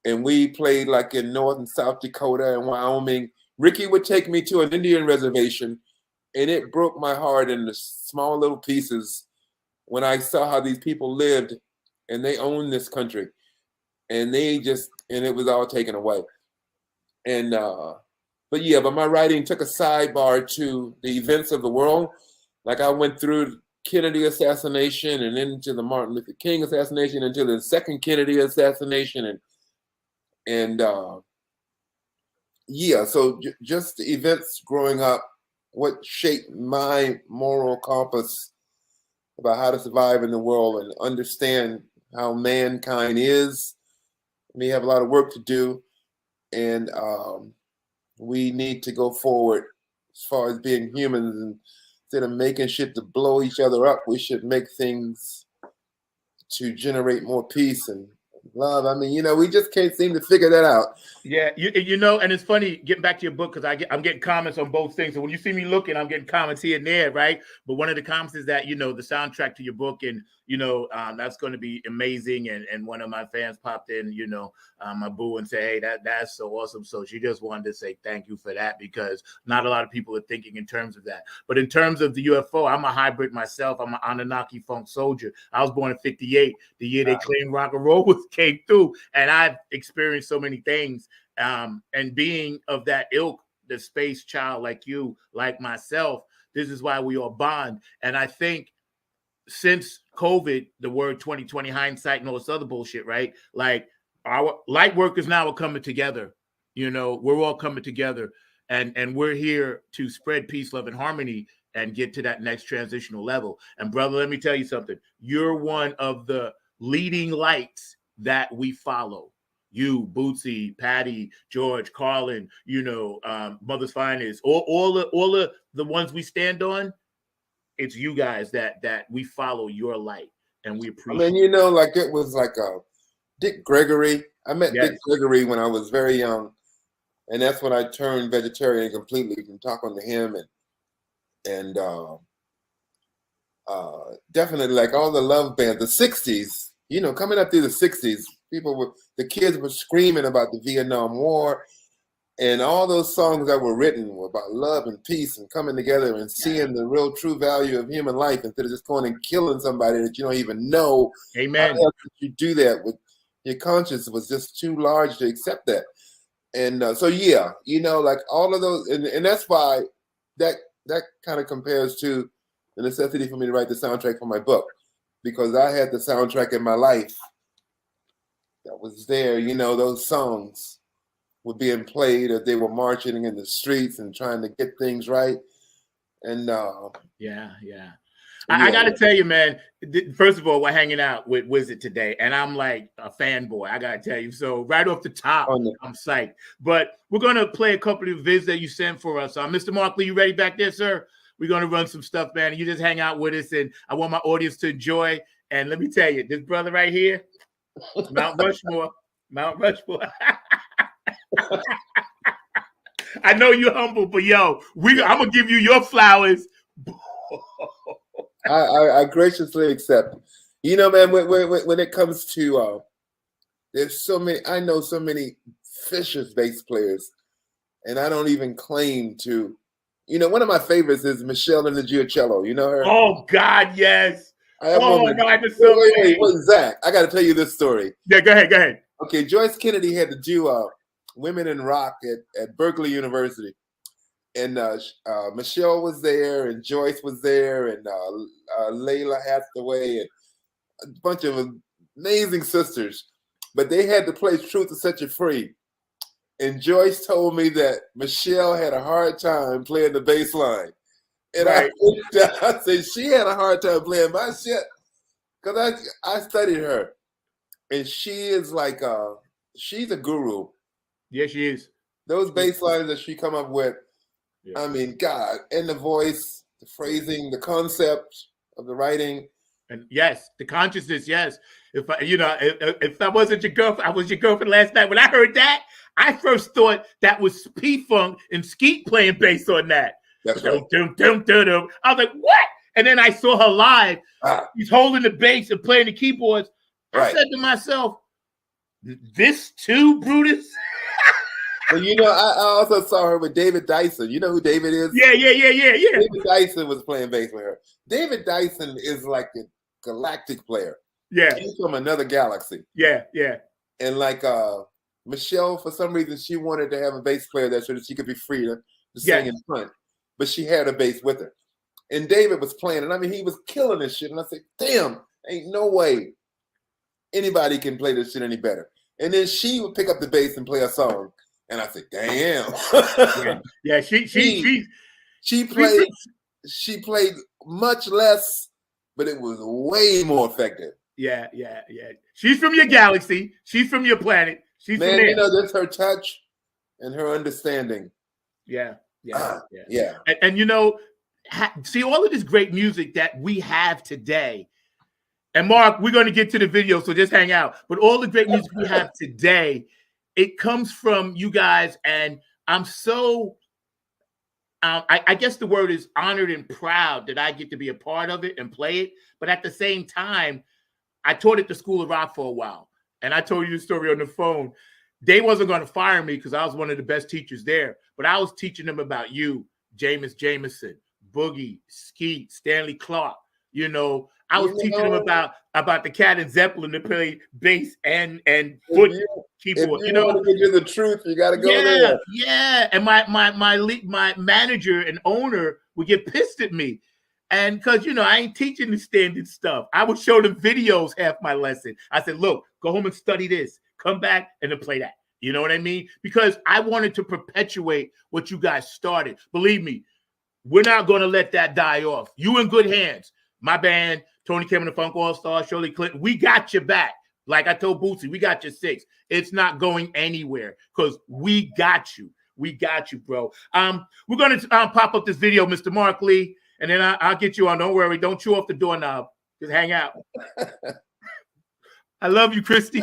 And we played like in North and South Dakota and Wyoming. Ricky would take me to an Indian reservation, and it broke my heart in the small little pieces when I saw how these people lived, and they owned this country, and it was all taken away. And but my writing took a sidebar to the events of the world. Like I went through Kennedy assassination and into the Martin Luther King assassination, into the second Kennedy assassination, so just the events growing up, what shaped my moral compass about how to survive in the world and understand how mankind is. We have a lot of work to do, and we need to go forward as far as being humans. And instead of making shit to blow each other up, we should make things to generate more peace and love. I mean, you know, we just can't seem to figure that out. Yeah, you know, and it's funny getting back to your book because I'm getting comments on both things. So when you see me looking, I'm getting comments here and there, right? But one of the comments is that, you know, the soundtrack to your book, and you know, that's going to be amazing. And one of my fans popped in, you know, my boo, and say, hey, that's so awesome. So she just wanted to say thank you for that, because not a lot of people are thinking in terms of that. But in terms of the UFO, I'm a hybrid myself. I'm an Anunnaki funk soldier. I was born in '58, the year they claimed rock and roll came through, and I've experienced so many things And being of that ilk, the space child like you, like myself, this is why we all bond. And I think since COVID, the word 2020 hindsight and all this other bullshit, right? Like our light workers now are coming together. You know, we're all coming together, and we're here to spread peace, love, and harmony and get to that next transitional level. And brother, let me tell you something. You're one of the leading lights that we follow. You, Bootsy, Patty, George, Carlin, you know, Mother's Finest, all the ones we stand on. It's you guys that we follow your light, and we appreciate. I mean, you know, like it was like Dick Gregory. I met Yes. Dick Gregory when I was very young, and that's when I turned vegetarian completely from talking to him, and definitely like all the love bands, the '60s. You know, coming up through the '60s, the kids were screaming about the Vietnam War. And all those songs that were written were about love and peace and coming together and seeing the real true value of human life instead of just going and killing somebody that you don't even know. Amen. How else could you do that? With your conscience was just too large to accept that. And so, yeah, you know, like all of those, and that's why that kind of compares to the necessity for me to write the soundtrack for my book, because I had the soundtrack in my life that was there. You know, those songs were being played as they were marching in the streets and trying to get things right. And yeah. I got to tell you, man, first of all, we're hanging out with Wizard today, and I'm like a fanboy. I got to tell you. So right off the top, I'm psyched. But we're going to play a couple of vids that you sent for us. Mr. Markley, you ready back there, sir? We're going to run some stuff, man. You just hang out with us, and I want my audience to enjoy. And let me tell you, this brother right here, Mount Rushmore. I know you're humble, but yo, I'm gonna give you your flowers. I graciously accept. You know, man, when it comes to there's so many. I know so many vicious bass players, and I don't even claim to. You know, one of my favorites is Michelle and the Giucello. You know her? Oh God, yes. God, wait, Zach, I got to tell you this story. Yeah, go ahead. Okay, Joyce Kennedy had to do Women in Rock at Berkeley University. And Michelle was there, and Joyce was there, and Layla Hathaway, and a bunch of amazing sisters. But they had to play Truth to Set You Free. And Joyce told me that Michelle had a hard time playing the bass line. And right. I said, she had a hard time playing my shit. Because I studied her. And she is like, she's a guru. Yeah, she is. Those bass lines that she come up with, yeah. I mean, God, and the voice, the phrasing, the concept of the writing. And yes, the consciousness, yes. If I wasn't your girlfriend, I was your girlfriend last night. When I heard that, I first thought that was P-Funk and Skeet playing bass on that. That's right. I was like, what? And then I saw her live. She's holding the bass and playing the keyboards. I said to myself, this too, Brutus? Well, you know, I also saw her with David Dyson. You know who David is? Yeah. David Dyson was playing bass with her. David Dyson is like a galactic player. Yeah. He's from another galaxy. Yeah. And like Michelle, for some reason, she wanted to have a bass player there so that she could be free to sing in front. But she had a bass with her. And David was playing, and I mean, he was killing this shit. And I said, damn, ain't no way anybody can play this shit any better. And then she would pick up the bass and play a song. And I said, damn. Yeah, she played much less, but it was way more effective. Yeah. She's from your galaxy. She's from your planet. She's Man, from there. You know, that's her touch and her understanding. Yeah. And you know, see all of this great music that we have today. And Mark, we're going to get to the video, so just hang out. But all the great music we have today, it comes from you guys, and I'm so, I guess the word is honored and proud that I get to be a part of it and play it. But at the same time, I taught at the School of Rock for a while, and I told you the story on the phone. They wasn't going to fire me because I was one of the best teachers there, but I was teaching them about you, Jameis Jameson, Boogie, Skeet, Stanley Clark. You know, I was teaching them about the Cat and Zeppelin to play bass and foot keyboard. If you know, want to get you the truth, you got to go there. Yeah, and my manager and owner would get pissed at me, and because I ain't teaching the standard stuff. I would show them videos half my lesson. I said, look, go home and study this. Come back and then play that. You know what I mean? Because I wanted to perpetuate what you guys started. Believe me, we're not going to let that die off. You in good hands. My band, Tony Kim and the Funk All-Stars, Shirley Clinton, we got your back. Like I told Bootsy, we got your 6. It's not going anywhere because we got you. We got you, bro. We're going to pop up this video, Mr. Mark Lee, and then I'll get you on. Don't worry. Don't chew off the doorknob. Just hang out. I love you, Christy.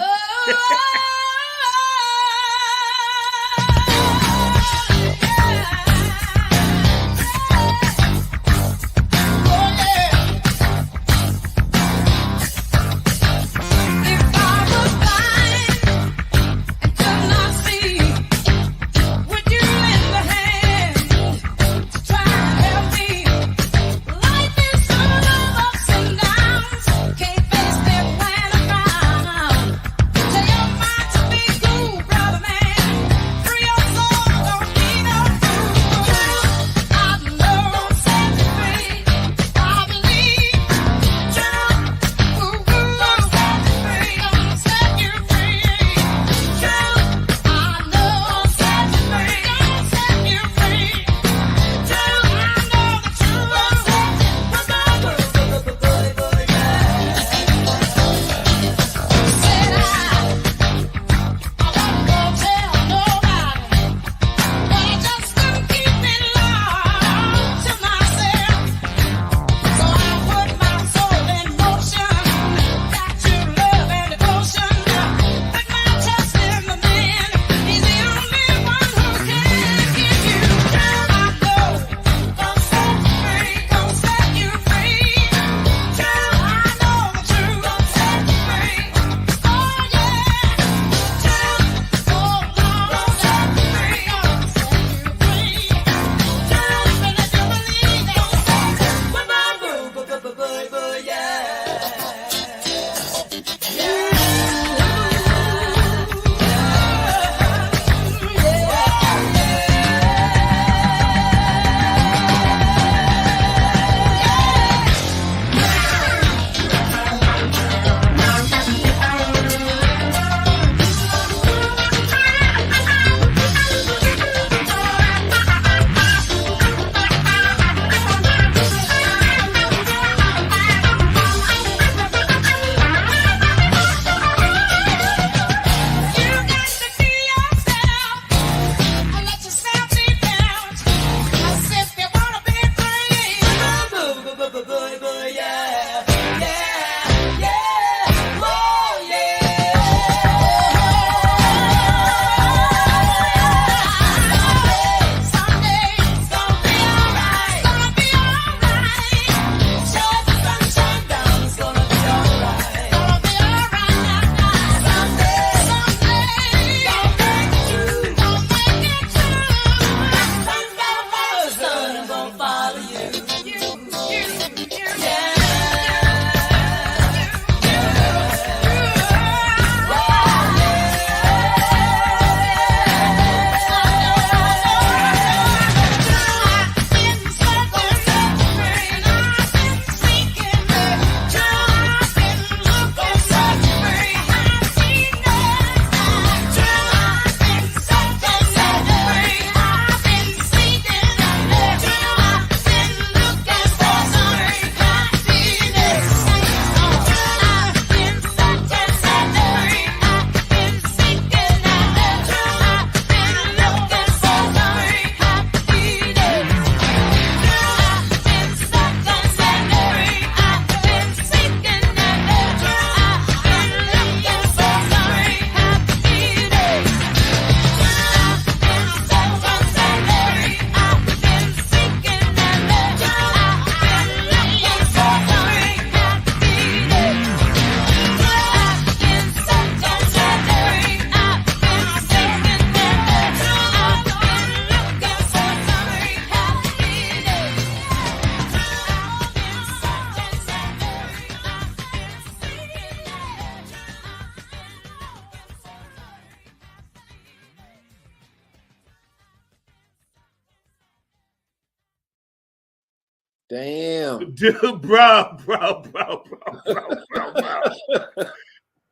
Damn. Dude, bro.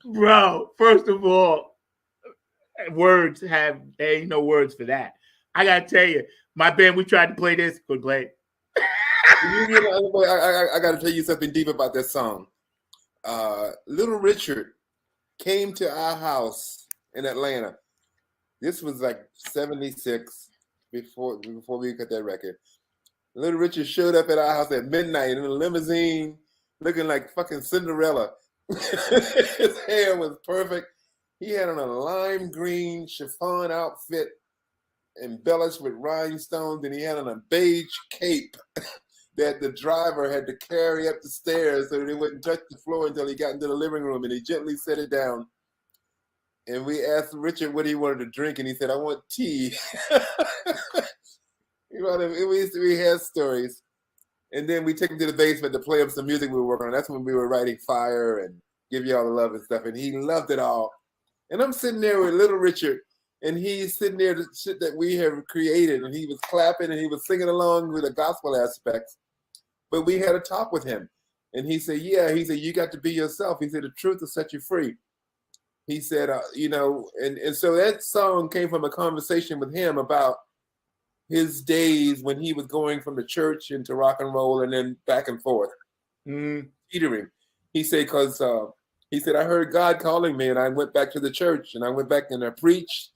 Bro, first of all, there ain't no words for that. I gotta tell you, my band, we tried to play this, couldn't play it. I gotta tell you something deep about that song. Little Richard came to our house in Atlanta. This was like 76 before we got that record. Little Richard showed up at our house at midnight in a limousine looking like fucking Cinderella. His hair was perfect. He had on a lime green chiffon outfit embellished with rhinestones, and he had on a beige cape that the driver had to carry up the stairs so that it wouldn't touch the floor until he got into the living room, and he gently set it down. And we asked Richard what he wanted to drink, and he said, "I want tea." We had stories. And then we took him to the basement to play him some music we were working on. That's when we were writing Fire and Give You All the Love and stuff. And he loved it all. And I'm sitting there with Little Richard, and he's sitting there, the shit that we have created, and he was clapping and he was singing along with the gospel aspects. But we had a talk with him. And he said, you got to be yourself. He said, the truth will set you free. He said, and so that song came from a conversation with him about his days when he was going from the church into rock and roll and then back and forth. Teetering. He said, I heard God calling me, and I went back to the church, and I went back and I preached.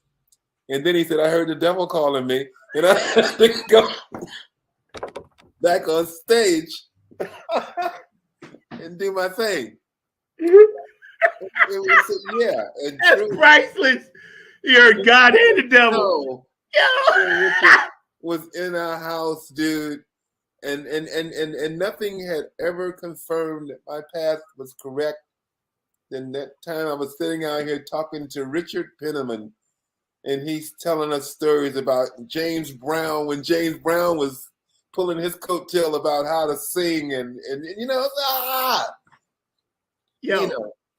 And then he said, I heard the devil calling me, and I had to go back on stage and do my thing. That's priceless. You heard God and the devil. Yeah. Was in our house, dude, and nothing had ever confirmed that my path was correct. Then that time I was sitting out here talking to Richard Penniman, and he's telling us stories about James Brown when James Brown was pulling his coattail about how to sing, and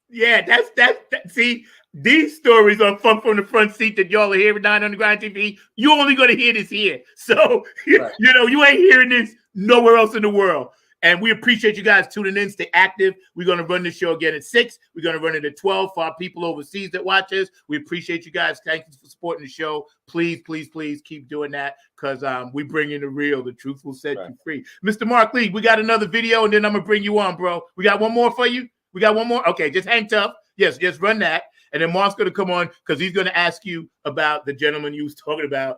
yeah, that's see. These stories on Funk from the Front Seat that y'all are hearing on the Grind TV, you're only going to hear this here. So, right. You ain't hearing this nowhere else in the world. And we appreciate you guys tuning in. Stay active. We're going to run the show again at 6. We're going to run it at 12 for our people overseas that watch us. We appreciate you guys. Thank you for supporting the show. Please, please, please keep doing that because we bring in the real. The truth will set you free. Mr. Mark Lee, we got another video, and then I'm going to bring you on, bro. We got one more for you? We got one more? Okay, just hang tough. Yes, just run that. And then Mark's going to come on because he's going to ask you about the gentleman you was talking about,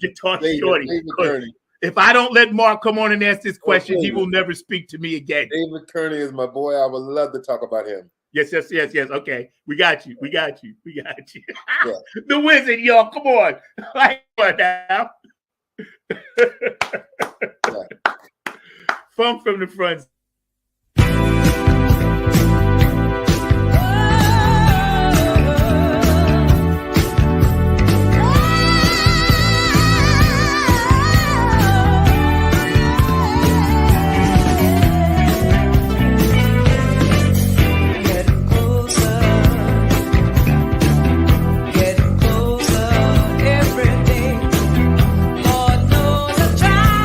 Guitar Shorty. If I don't let Mark come on and ask this question, he will never speak to me again. David Kearney is my boy. I would love to talk about him. Yes. Okay, we got you. Yeah. The Wizard, y'all. Come on. Now. Funk from the Front. Lord knows I tried.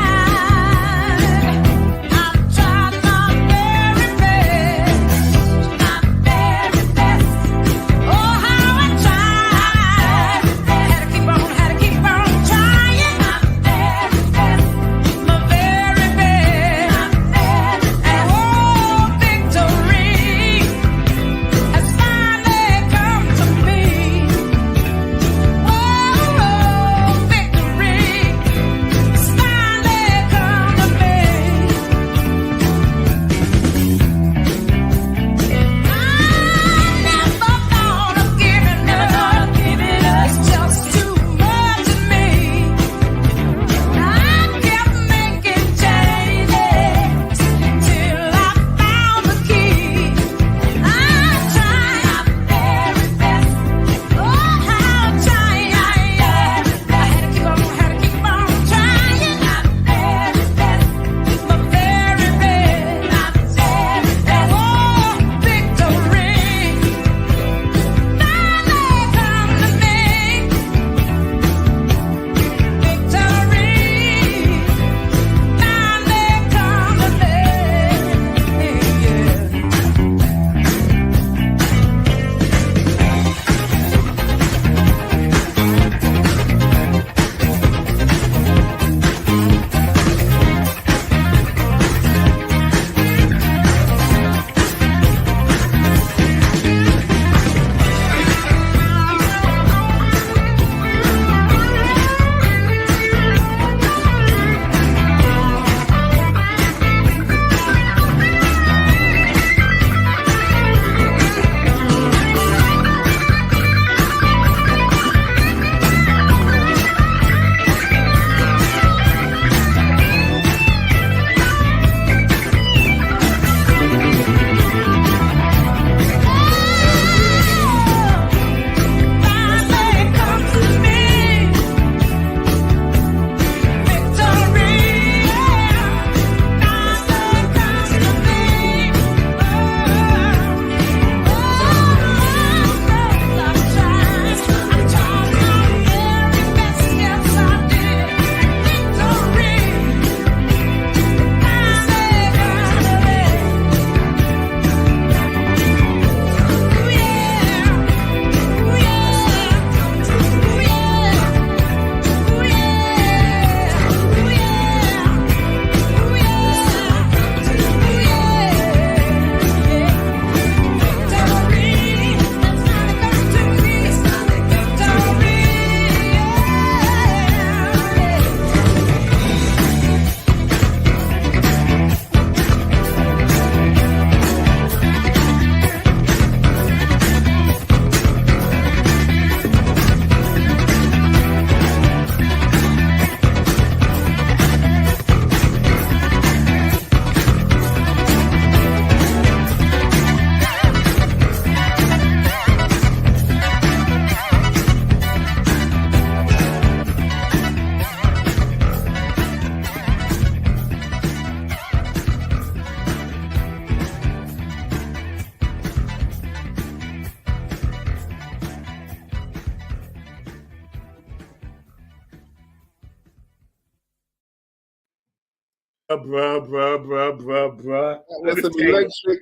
Bruh.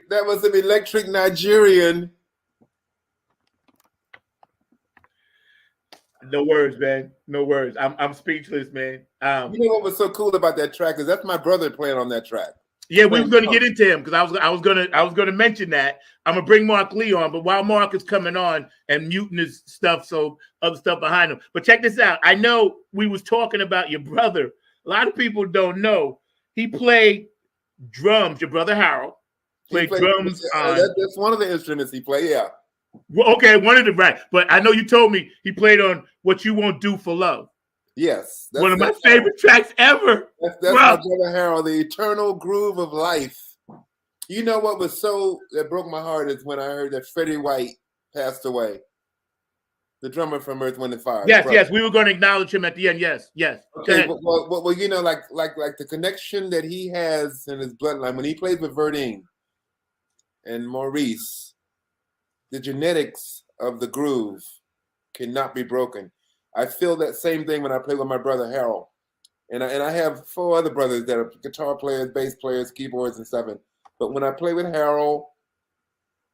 That was some electric Nigerian. No words, man. No words. I'm speechless, man. You know what was so cool about that track is that's my brother playing on that track. Yeah, we were going to get into him because I was gonna mention that. I'm gonna bring Mark Lee on, but while Mark is coming on and muting his stuff, so other stuff behind him. But check this out. I know we was talking about your brother. A lot of people don't know he played drums. Your brother Harold played drums. That's one of the instruments he played. Yeah. Well, okay, one of the right. But I know you told me he played on "What You Won't Do for Love." Yes, one of my favorite tracks ever. That's my brother Harold, the eternal groove of life. You know what was that broke my heart is when I heard that Freddie White passed away, the drummer from Earth, Wind and Fire. Yes, we were going to acknowledge him at the end. Yes. Okay, well, you know, like the connection that he has in his bloodline when he played with Verdine and Maurice, the genetics of the groove cannot be broken. I feel that same thing when I play with my brother Harold, and I have 4 other brothers that are guitar players, bass players, keyboards, and stuff. But when I play with Harold,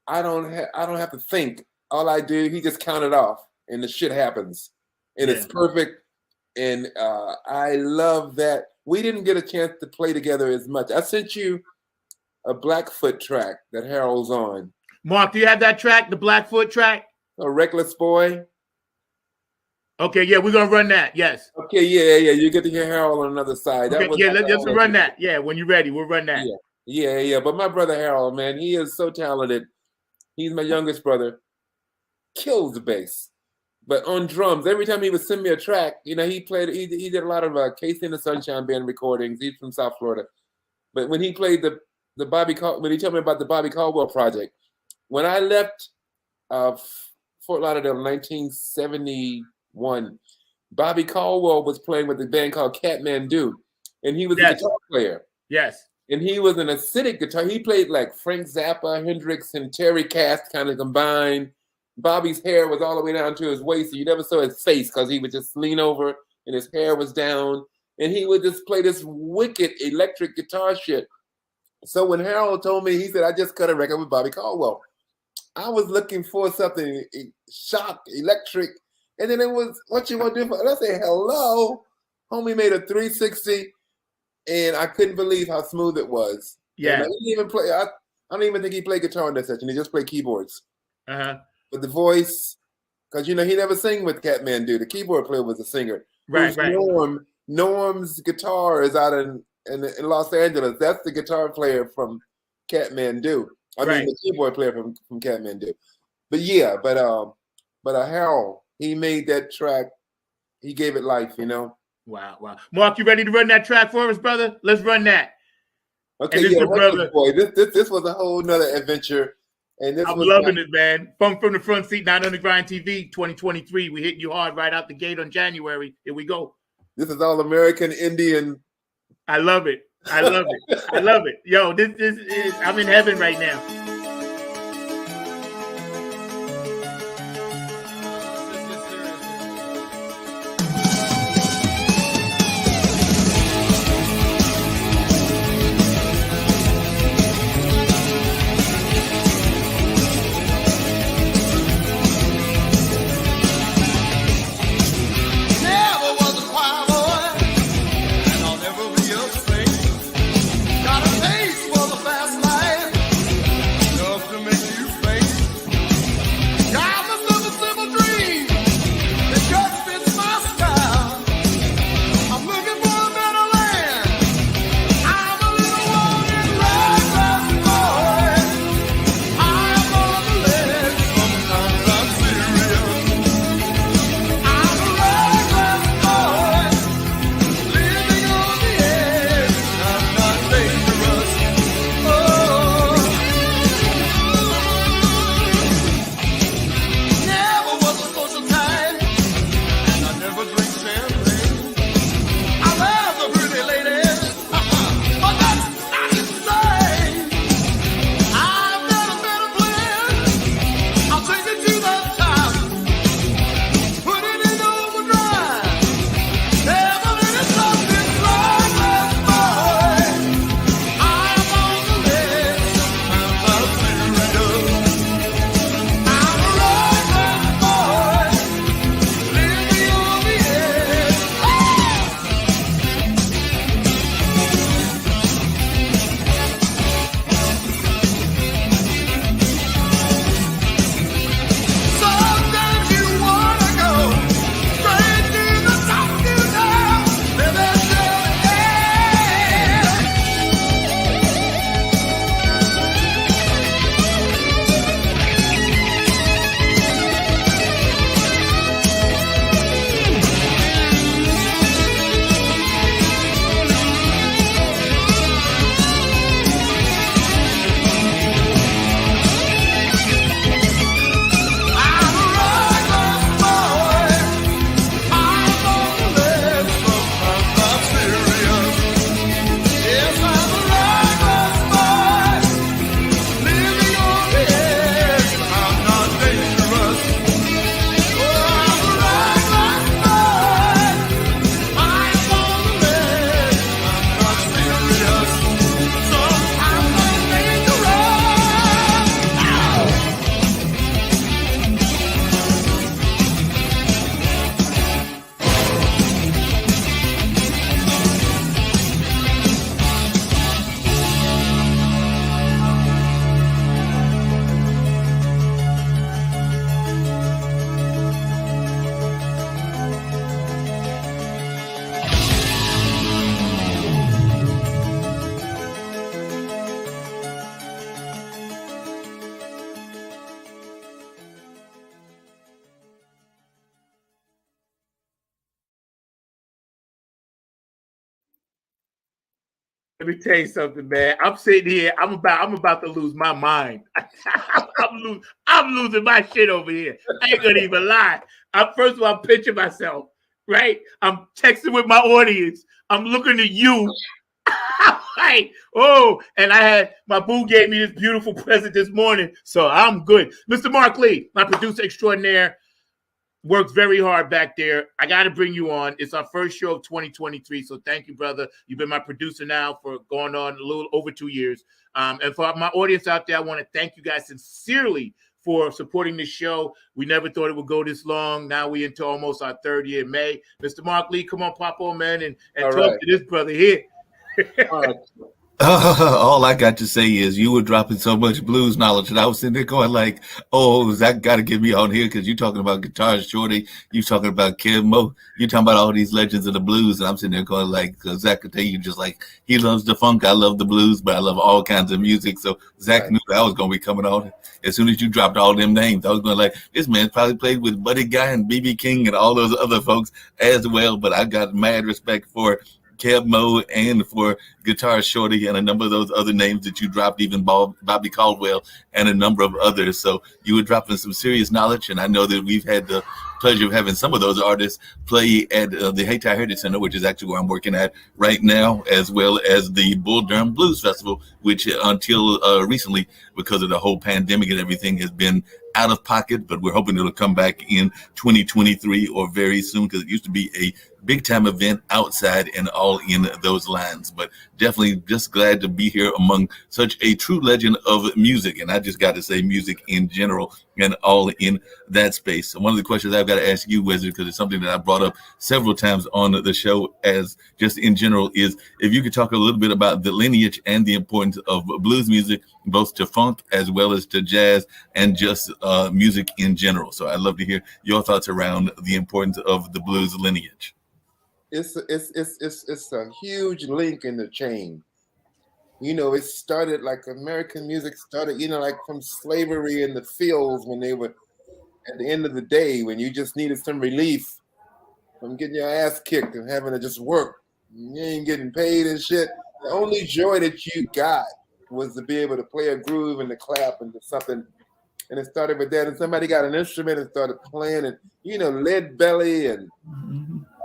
I don't have to think. All I do, he just count it off, and the shit happens, and it's perfect. And I love that we didn't get a chance to play together as much. I sent you a Blackfoot track that Harold's on. Mark, do you have that track, the Blackfoot track? A Reckless Boy. Okay, yeah, we're gonna run that. Yes. Okay, yeah. You get to hear Harold on another side. Okay, let's run that. Yeah, when you're ready, we'll run that. Yeah. But my brother Harold, man, he is so talented. He's my youngest brother. Kills the bass, but on drums. Every time he would send me a track, you know, he played. He did a lot of Casey and the Sunshine Band recordings. He's from South Florida, but when he played when he told me about the Bobby Caldwell project, when I left Fort Lauderdale in 1971, Bobby Caldwell was playing with a band called Kathmandu, and he was a guitar player. Yes. And he was an acidic guitar. He played like Frank Zappa, Hendrix, and Terry Kath kind of combined. Bobby's hair was all the way down to his waist, so you never saw his face because he would just lean over and his hair was down. And he would just play this wicked electric guitar shit. So when Harold told me, he said, I just cut a record with Bobby Caldwell. I was looking for something shock, electric. And then it was, what you want to do? And I said, hello. Homie made a 360, and I couldn't believe how smooth it was. Yeah. He didn't even play. I don't even think he played guitar in that session. He just played keyboards. Uh-huh. But the voice, because, you know, he never sang with Kathmandu. The keyboard player was a singer. Right. Norm's guitar is out in Los Angeles. That's the guitar player from Kathmandu. I mean, the keyboard player from Kathmandu. But Harold, he made that track. He gave it life, you know. Wow. Mark, you ready to run that track for us, brother? Let's run that. Okay, brother. Boy, this was a whole nother adventure. And I'm loving it, man. Funk from the Front Seat, Not on the Grind TV 2023. We hitting you hard right out the gate on January. Here we go. This is all American Indian. I love it. I love it. Yo, this is, I'm in heaven right now. Let me tell you something, man. I'm sitting here. I'm about to lose my mind. I'm losing my shit over here. I ain't gonna even lie. First of all, picture myself, right? I'm texting with my audience. I'm looking at you. Right. Oh, and my boo gave me this beautiful present this morning, so I'm good. Mr. Mark Lee, my producer extraordinaire, works very hard back there. I got to bring you on. It's our first show of 2023, so thank you, brother. You've been my producer now for going on a little over 2 years. And for my audience out there, I want to thank you guys sincerely for supporting this show. We never thought it would go this long. Now we into almost our third year in May. Mr. Mark Lee, come on, pop on, man, and talk to this brother here. All right. All I got to say is you were dropping so much blues knowledge, and I was sitting there going like, "Oh, Zach got to get me on here because you're talking about Guitar Shorty, you're talking about Kev Mo, you're talking about all these legends of the blues." And I'm sitting there going like, Zach could tell you just like he loves the funk, I love the blues, but I love all kinds of music. So Zach knew that I was going to be coming on. As soon as you dropped all them names, I was going like, this man probably played with Buddy Guy and BB King and all those other folks as well. But I got mad respect for Kev Mo and for Guitar Shorty and a number of those other names that you dropped, even Bobby Caldwell and a number of others. So you were dropping some serious knowledge, and I know that we've had the pleasure of having some of those artists play at the Hayti Heritage Center, which is actually where I'm working at right now, as well as the Bull Durham Blues Festival, which until recently, because of the whole pandemic and everything, has been out of pocket, but we're hoping it'll come back in 2023 or very soon, because it used to be a big time event outside and all in those lines. But definitely just glad to be here among such a true legend of music. And I just got to say music in general and all in that space. So one of the questions I've got to ask you, Wizard, because it's something that I brought up several times on the show as just in general, is if you could talk a little bit about the lineage and the importance of blues music, both to funk as well as to jazz and just music in general. So I'd love to hear your thoughts around the importance of the blues lineage. It's a huge link in the chain. You know, it started like American music started, you know, like from slavery in the fields when they were at the end of the day, when you just needed some relief from getting your ass kicked and having to just work. You ain't getting paid and shit. The only joy that you got was to be able to play a groove and to clap and to something. And it started with that. And somebody got an instrument and started playing, and, you know, Lead Belly and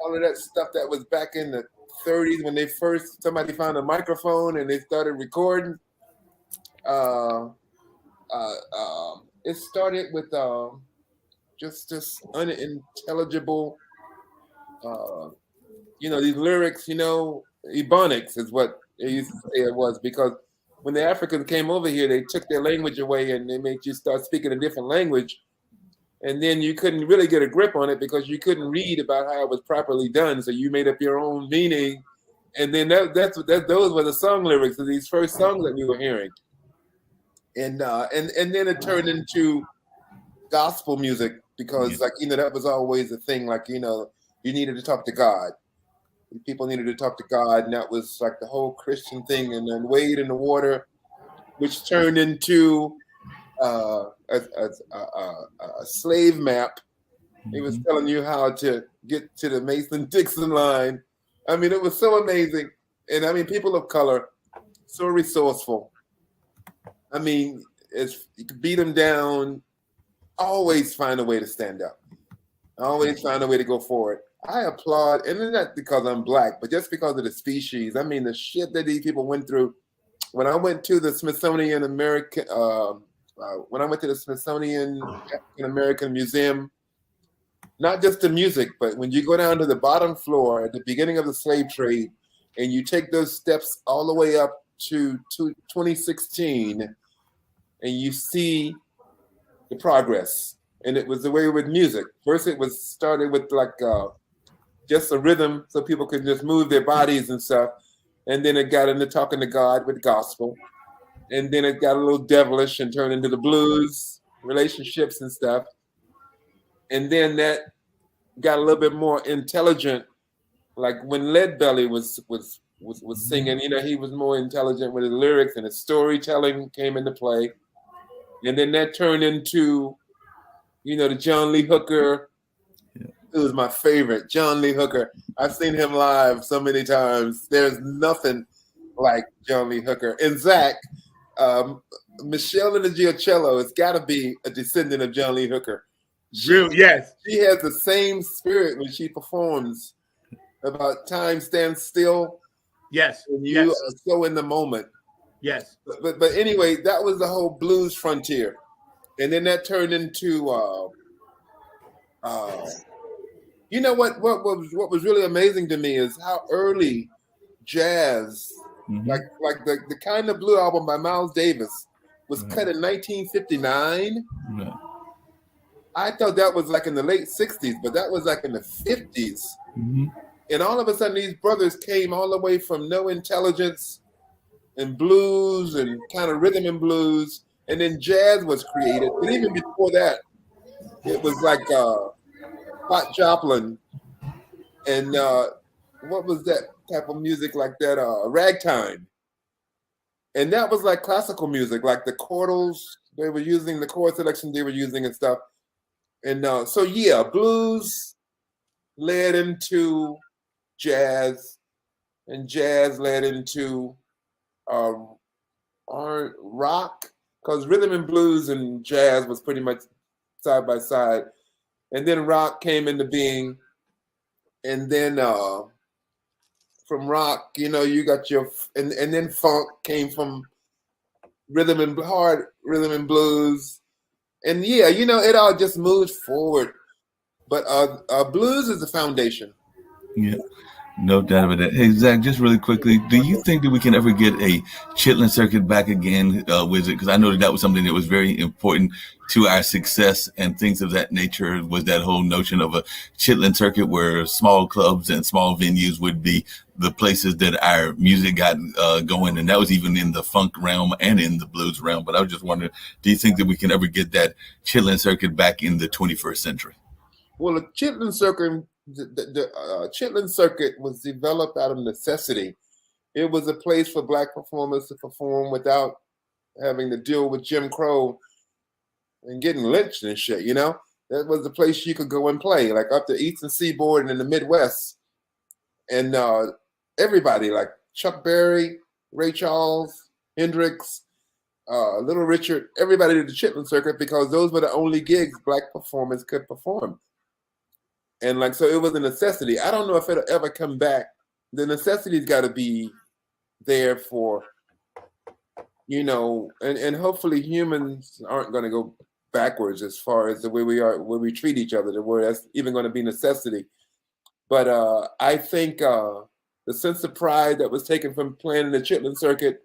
all of that stuff that was back in the 30s when somebody found a microphone and they started recording. It started with just unintelligible, you know, these lyrics, you know, Ebonics is what they used to say it was, because when the Africans came over here, they took their language away and they made you start speaking a different language. And then you couldn't really get a grip on it because you couldn't read about how it was properly done. So you made up your own meaning. And then those were the song lyrics of these first songs that we were hearing. And then it turned into gospel music because, like, you know, that was always a thing. Like, you know, you needed to talk to God. People needed to talk to God. And that was like the whole Christian thing. And then Wade in the Water, which turned into a slave map. He was telling you how to get to the Mason-Dixon line. I mean, it was so amazing. And I mean, people of color, so resourceful. I mean, you could beat them down, always find a way to stand up. Always find a way to go forward. I applaud, and not because I'm Black, but just because of the species. I mean, the shit that these people went through. When I went to the Smithsonian African American Museum, not just the music, but when you go down to the bottom floor at the beginning of the slave trade, and you take those steps all the way up to 2016, and you see the progress. And it was the way with music. First, it was started with like just a rhythm, so people could just move their bodies and stuff. And then it got into talking to God with gospel. And then it got a little devilish and turned into the blues, relationships and stuff. And then that got a little bit more intelligent. Like when Lead Belly was singing, you know, he was more intelligent with his lyrics, and his storytelling came into play. And then that turned into, you know, the John Lee Hooker. It was my favorite, John Lee Hooker. I've seen him live so many times. There's nothing like John Lee Hooker. And Zach, Michelle and the Giocello has got to be a descendant of John Lee Hooker. Yes. She has the same spirit when she performs about time stands still. Yes. And you are so in the moment. Yes. But anyway, that was the whole blues frontier. And then that turned into you know what was really amazing to me is how early jazz, like the Kind of Blue album by Miles Davis was cut in 1959. Right. I thought that was like in the late 60s, but that was like in the 50s. And all of a sudden these brothers came all the way from No Intelligence and blues and kind of rhythm and blues, and then jazz was created. But even before that, it was like Hot Joplin and what was that type of music like that? Ragtime. And that was like classical music, like the chordals they were using, the chord selection they were using and stuff. And so yeah, blues led into jazz, and jazz led into rock, because rhythm and blues and jazz was pretty much side by side. And then rock came into being. And then from rock, you know, you got your, and then funk came from rhythm and blues. And yeah, you know, it all just moved forward. But blues is the foundation. Yeah, no doubt about that. Hey, Zach, just really quickly, do you think that we can ever get a Chitlin Circuit back again, Wizard? Because I know that was something that was very important to our success and things of that nature, was that whole notion of a Chitlin Circuit where small clubs and small venues would be the places that our music got going. And that was even in the funk realm and in the blues realm. But I was just wondering, do you think that we can ever get that Chitlin Circuit back in the 21st century? Well, the Chitlin Circuit, the Chitlin Circuit was developed out of necessity. It was a place for Black performers to perform without having to deal with Jim Crow and getting lynched and shit, you know? That was the place you could go and play, like up the Eastern Seaboard and in the Midwest. And everybody, like Chuck Berry, Ray Charles, Hendrix, Little Richard, everybody did the Chitlin Circuit because those were the only gigs Black performers could perform. And like, so it was a necessity. I don't know if it'll ever come back. The necessity's got to be there for, you know, and hopefully humans aren't going to go backwards as far as the way we are, where we treat each other, the word that's even going to be necessity. But I think the sense of pride that was taken from playing in the Chitlin Circuit,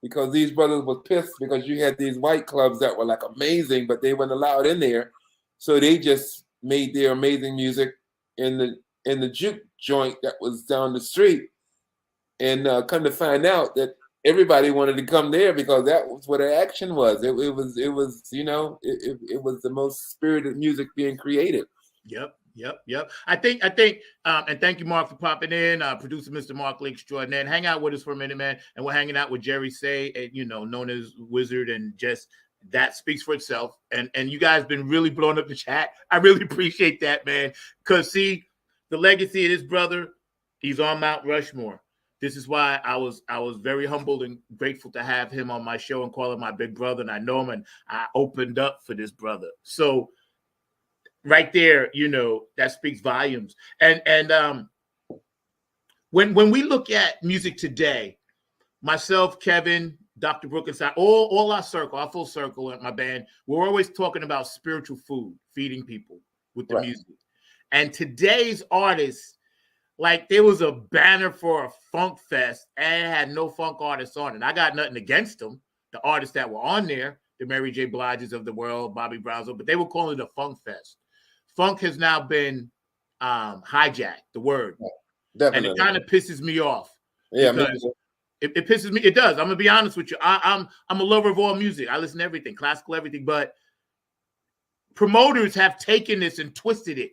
because these brothers was pissed because you had these white clubs that were like amazing, but they weren't allowed in there. So they just made their amazing music in the juke joint that was down the street, and come to find out that everybody wanted to come there because that was where the action was. It was you know, it was the most spirited music being created. Yep. I think, and thank you, Mark, for popping in. Producer Mr. Mark Lee Extraordinaire. Hang out with us for a minute, man. And we're hanging out with Jerry Say, you know, known as Wizard, and just that speaks for itself. And you guys been really blowing up the chat. I really appreciate that, man. Because see, the legacy of this brother, he's on Mount Rushmore. This is why I was very humbled and grateful to have him on my show and call him my big brother. And I know him, and I opened up for this brother. So right there, you know, that speaks volumes. And when we look at music today, myself, Kevin, Dr. Brooke, and all our circle, our full circle at my band, we're always talking about spiritual food, feeding people with the music. And today's artists, like, there was a banner for a funk fest and it had no funk artists on it. I got nothing against them, the artists that were on there, the Mary J. Bliges of the world, Bobby Browser, but they were calling it a funk fest. Funk has now been hijacked, the word. Definitely. And it kind of pisses me off. Yeah, it pisses me. It does. I'm gonna be honest with you. I'm a lover of all music. I listen to everything, classical, everything. But promoters have taken this and twisted it.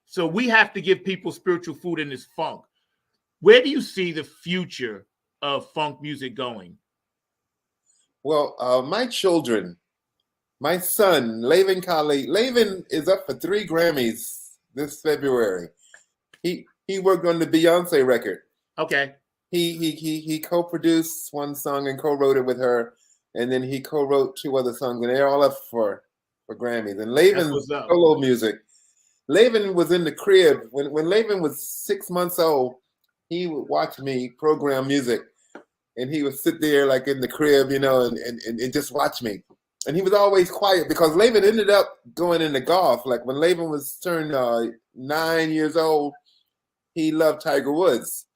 So we have to give people spiritual food in this funk. Where do you see the future of funk music going? Well, my children, my son, Laven Kali, Laven is up for 3 Grammys this February. He worked on the Beyonce record. Okay. he co-produced one song and co-wrote it with her, and then he co-wrote 2 other songs, and they're all up for Grammys. And Lavin's solo music. Lavin was in the crib when Lavin was 6 months old. He would watch me program music, and he would sit there like in the crib, and just watch me. And he was always quiet because Lavin ended up going into golf. Like when Lavin was turned 9 years old, he loved Tiger Woods,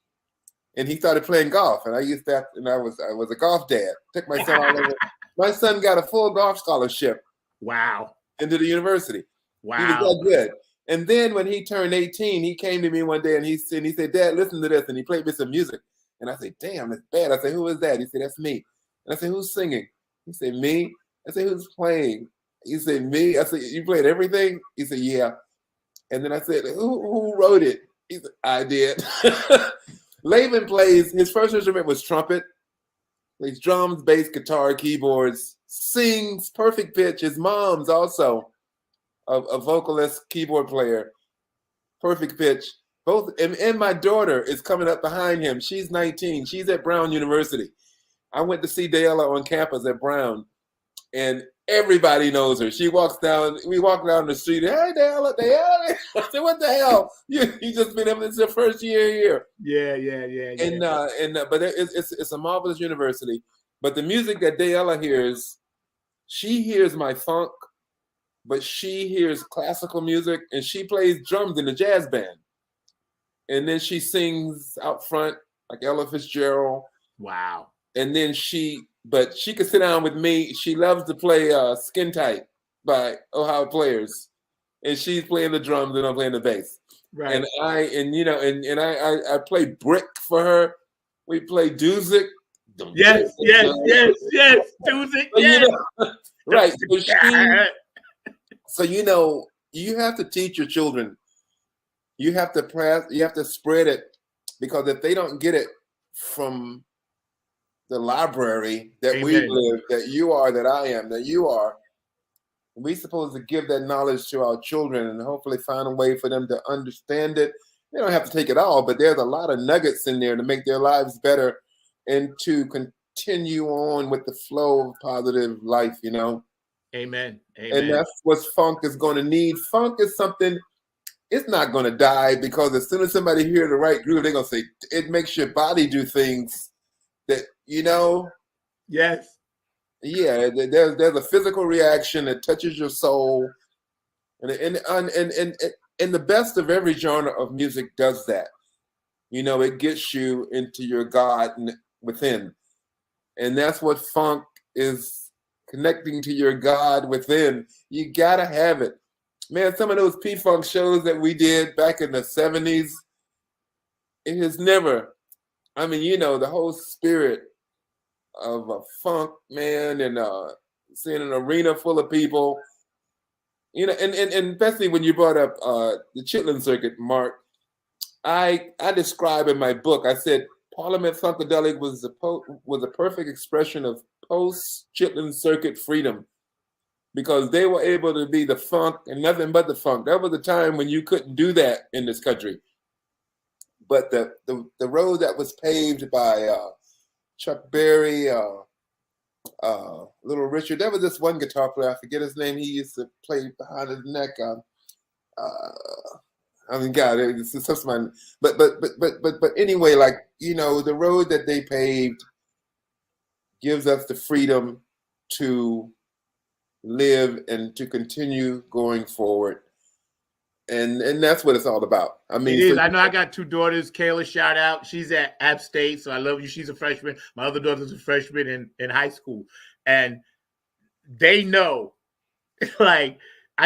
and he started playing golf. And I used that, and I was a golf dad. Took my son all over. My son got a full golf scholarship. Wow! Into the university. Wow! He was that good. And then when he turned 18, he came to me one day and he said, "Dad, listen to this." And he played me some music. And I said, "Damn, it's bad." I said, "Who is that?" He said, "That's me." And I said, "Who's singing?" He said, "Me." I said, "Who's playing?" He said, "Me." I said, "You played everything?" He said, "Yeah." And then I said, Who wrote it?" He said, "I did." Lavin plays, his first instrument was trumpet, plays drums, bass, guitar, keyboards, sings perfect pitch. His mom's also a vocalist, keyboard player, perfect pitch. Both, and my daughter is coming up behind him. She's 19. She's at Brown University. I went to see Dayella on campus at Brown, and everybody knows her. We walk down the street. "Hey, Dayella." I said, "What the hell? You just been here. It's your first year here." Yeah. But it's a marvelous university. But the music that Dayella hears, she hears my funk, but she hears classical music, and she plays drums in a jazz band. And then she sings out front like Ella Fitzgerald. Wow. And then she could sit down with me. She loves to play Skin Tight by Ohio Players. And she's playing the drums and I'm playing the bass. Right. And I play brick for her. We play Duzik. Yes. Duzik, yes. Right. So you have to teach your children. You have to spread it, because if they don't get it from the library that Amen. We live, that you are, that I am, that you are, we're supposed to give that knowledge to our children and hopefully find a way for them to understand it. They don't have to take it all, but there's a lot of nuggets in there to make their lives better and to continue on with the flow of positive life, Amen. And that's what funk is going to need. Funk is something, it's not going to die, because as soon as somebody hears the right groove, they're going to say, it makes your body do things that, Yes. Yeah, there's a physical reaction that touches your soul. And the best of every genre of music does that. It gets you into your God within. And that's what funk is, connecting to your God within. You gotta have it. Man, some of those P-Funk shows that we did back in the 70s, it has never, the whole spirit of a funk, man, and seeing an arena full of people, and especially when you brought up the Chitlin Circuit, Mark, I describe in my book, I said, Parliament Funkadelic was a perfect expression of post-Chitlin Circuit freedom, because they were able to be the funk and nothing but the funk. That was a time when you couldn't do that in this country. But the road that was paved by Chuck Berry, Little Richard, there was this one guitar player, I forget his name, he used to play behind his neck. God, it's such my. But anyway, the road that they paved gives us the freedom to live and to continue going forward, and that's what it's all about. It is. I know I got 2 daughters. Kayla, shout out. She's at App State, so I love you. She's a freshman. My other daughter's a freshman in high school, and they know, I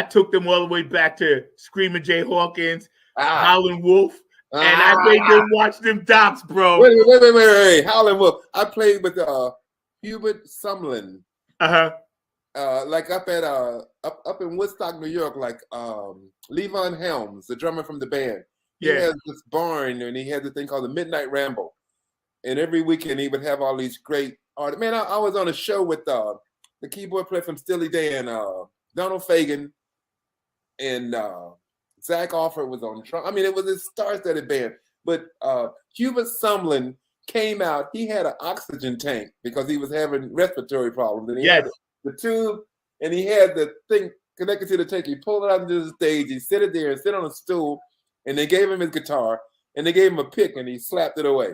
took them all the way back to Screaming Jay Hawkins, Howlin' Wolf, and I made them watch them docs, bro. Wait. Howlin' Wolf. I played with Hubert Sumlin. Up in Woodstock, New York, Levon Helms, the drummer from the band. He has this barn, and he has a thing called the Midnight Ramble. And every weekend he would have all these great artists. Man, I was on a show with the keyboard player from Steely Dan, Donald Fagen, and Zach Offer was on drum. It was a star-studded band. But Hubert Sumlin came out. He had an oxygen tank because he was having respiratory problems, and he Yes. had the tube, and he had the thing connected to the tank. He pulled it out into the stage. He sit it there and sit on a stool, and they gave him his guitar, and they gave him a pick, and he slapped it away.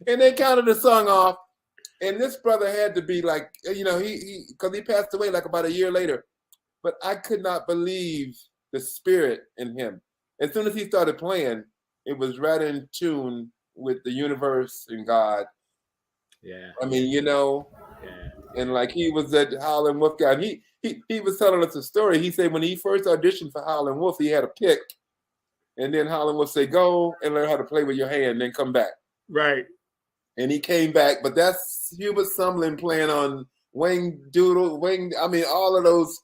And they counted the song off. And this brother had to be like, you know, he because he passed away like about a year later. But I could not believe the spirit in him. As soon as he started playing, it was right in tune with the universe and God. Yeah. I mean, you know, Yeah. and like he was at Howlin' Wolf guy. And he was telling us a story. He said when he first auditioned for Howlin' Wolf, he had a pick. And then Howlin' Wolf say, go and learn how to play with your hand, then come back. Right. And he came back, but that's Hubert Sumlin playing on Wayne Doodle, I mean, all of those,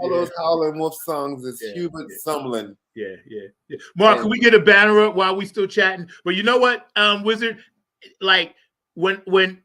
those Howlin' Wolf songs is Hubert Sumlin. Yeah. Mark, can we get a banner up while we still chatting? But you know what, Wizard? Like when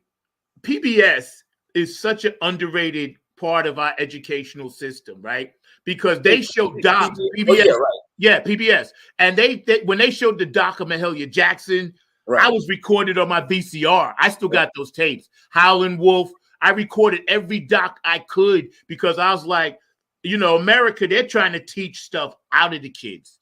PBS is such an underrated part of our educational system, right? Because they show docs, PBS, PBS, and they when they showed the doc of Mahalia Jackson. Right. I was recorded on my VCR. I still got those tapes. Howlin' Wolf. I recorded every doc I could because I was like, you know, America, they're trying to teach stuff out of the kids.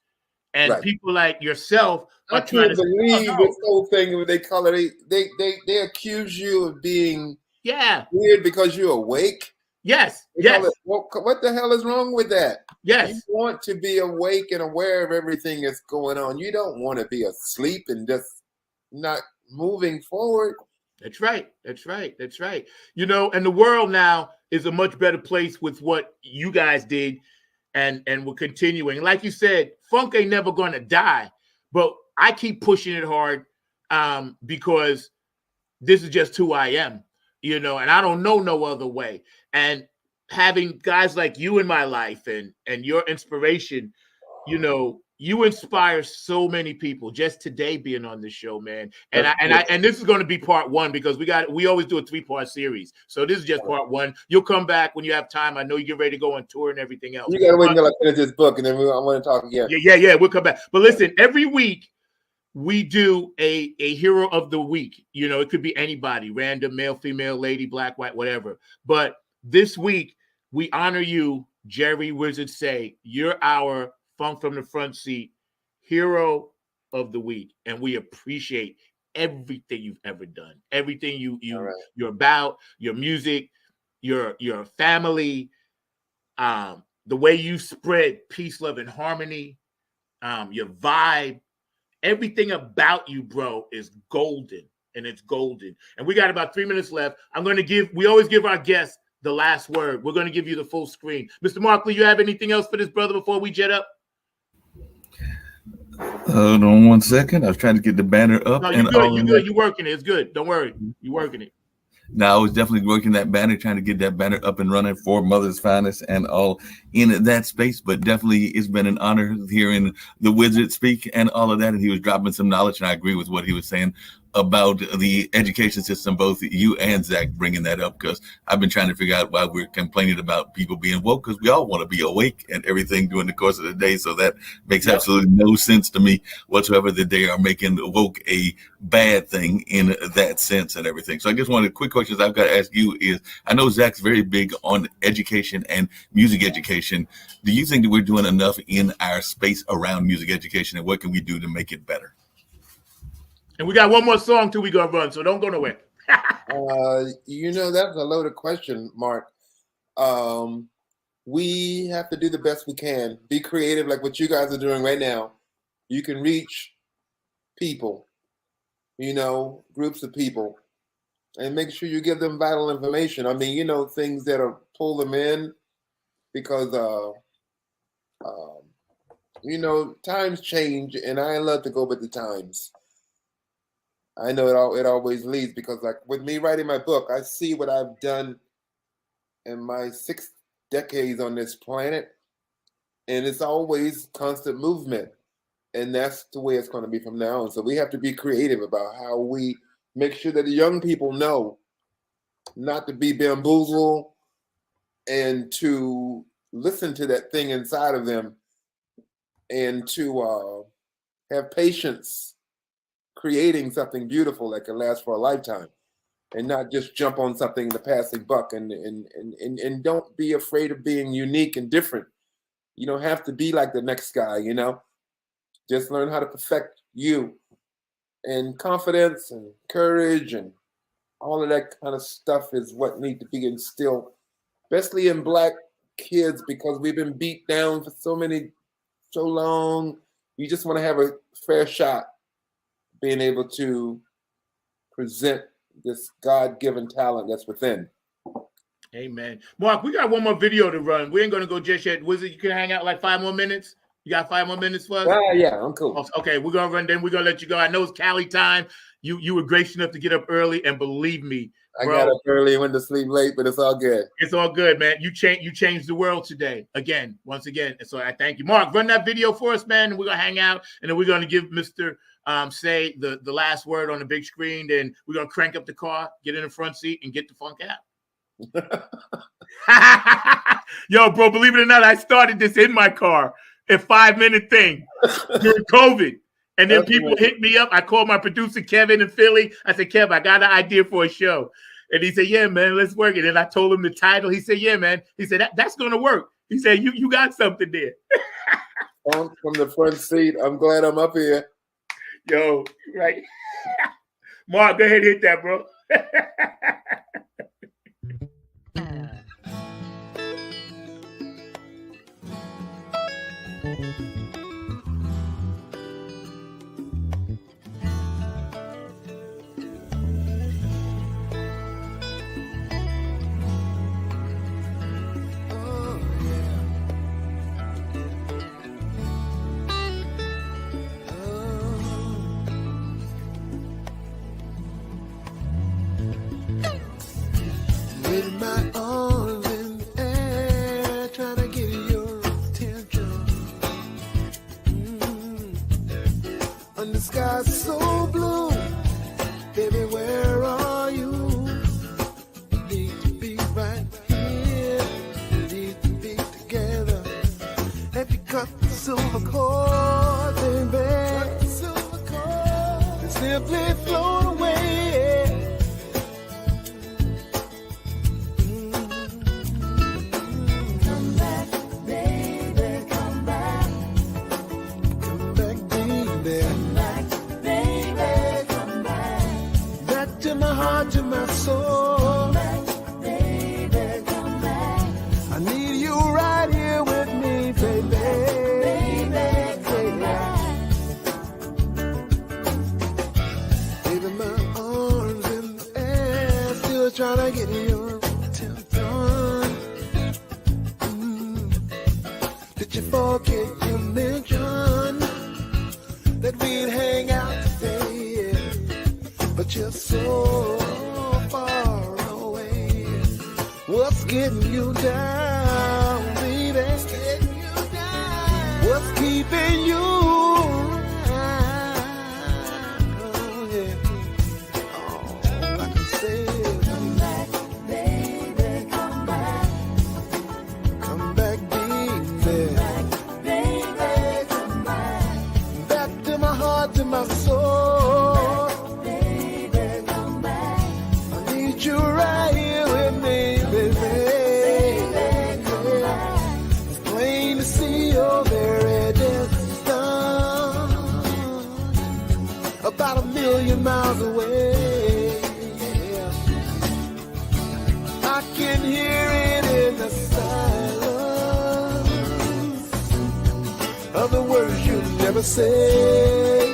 And people like yourself are trying to believe this whole thing what they call it. They accuse you of being weird because you're awake. Yes. What the hell is wrong with that? Yes. You want to be awake and aware of everything that's going on. You don't want to be asleep and just not moving forward. That's right. You know, and the world now is a much better place with what you guys did, and we're continuing. Like you said, funk ain't never going to die, but I keep pushing it hard because this is just who I am, you know, and I don't know no other way. And having guys like you in my life and your inspiration, you know, you inspire so many people just today being on this show, man. And this is going to be part one because we always do a 3-part series. So this is just part one. You'll come back when you have time. I know you get ready to go on tour and everything else. You got to wait until I finish this book and then I want to talk again. Yeah. We'll come back. But listen, every week we do a hero of the week. You know, it could be anybody, random, male, female, lady, black, white, whatever. But this week we honor you, Jerry Wizard Say. You're our Funk from the Front Seat hero of the week, and we appreciate everything you've ever done, everything you're about, your music, your family, the way you spread peace, love, and harmony, your vibe, everything about you, bro, is golden, and it's golden. And we got about 3 minutes left. We always give our guests the last word. We're going to give you the full screen. Mr. Markley, you have anything else for this brother before we jet up? Hold on 1 second. I was trying to get the banner up. No, you're good. You're working it. It's good. Don't worry. You're working it. No, I was definitely working that banner, trying to get that banner up and running for Mother's Finest and all in that space. But definitely it's been an honor hearing the Wizard speak and all of that. And he was dropping some knowledge. And I agree with what he was saying about the education system, both you and Zach bringing that up, because I've been trying to figure out why we're complaining about people being woke, because we all want to be awake and everything during the course of the day. So that makes absolutely no sense to me whatsoever that they are making woke a bad thing in that sense and everything. So I guess one of the quick questions I've got to ask you is, I know Zach's very big on education and music education. Do you think that we're doing enough in our space around music education, and what can we do to make it better? And we got one more song till we go run, so don't go nowhere. You know, that's a loaded question, Mark. We have to do the best we can. Be creative like what you guys are doing right now. You can reach people, you know, groups of people, and make sure you give them vital information. I mean, you know, things that'll pull them in because, you know, times change, and I love to go with the times. I know it always leads, because like with me writing my book, I see what I've done in my 6 decades on this planet, and it's always constant movement, and that's the way it's going to be from now on. So we have to be creative about how we make sure that the young people know not to be bamboozled and to listen to that thing inside of them, and to have patience, creating something beautiful that can last for a lifetime, and not just jump on something in the passing buck. And don't be afraid of being unique and different. You don't have to be like the next guy, you know. Just learn how to perfect you. And confidence and courage and all of that kind of stuff is what needs to be instilled, especially in Black kids, because we've been beat down for so long. You just want to have a fair shot being able to present this God-given talent that's within. Amen. Mark, we got one more video to run. We ain't going to go just yet. Wizard, you can hang out like 5 more minutes? You got 5 more minutes for us? Yeah, I'm cool. Okay, we're going to run, then we're going to let you go. I know it's Cali time. You were gracious enough to get up early, and believe me, bro, I got up early and went to sleep late, but it's all good. It's all good, man. You changed the world today, once again. And so I thank you. Mark, run that video for us, man, and we're going to hang out, and then we're going to give Mr. Say the last word on the big screen, then we're going to crank up the car, get in the front seat, and get the funk out. Yo, bro, believe it or not, I started this in my car, a 5-minute thing during COVID. And then people hit me up. I called my producer, Kevin, in Philly. I said, Kev, I got an idea for a show. And he said, yeah, man, let's work it. And I told him the title. He said, yeah, man. He said, that's going to work. He said, you got something there. From the front seat. I'm glad I'm up here. Yo, right. Mark, go ahead and hit that, bro. With my arms in the air, trying to get your attention. And the sky's so blue, baby, where are you? You need to be right here. You need to be together. Have you cut the silver cord, baby? Cut the silver cord and simply float away. To my soul, baby, come back. I need you right here with me, baby. Baby, come back. Baby, my arms in the air, still trying to get your attention. Did you forget you mentioned that we'd hang out today? But you're so far away. What's getting you down, baby? What's getting you down? What's keeping you around? Oh, yeah. All I can say is come back, baby, come back. Come back, baby. Come back, back to my heart, to my soul. You right here with me, baby. It's plain to see you're very distant, about 1,000,000 miles away. I can hear it in the silence of the words you never say.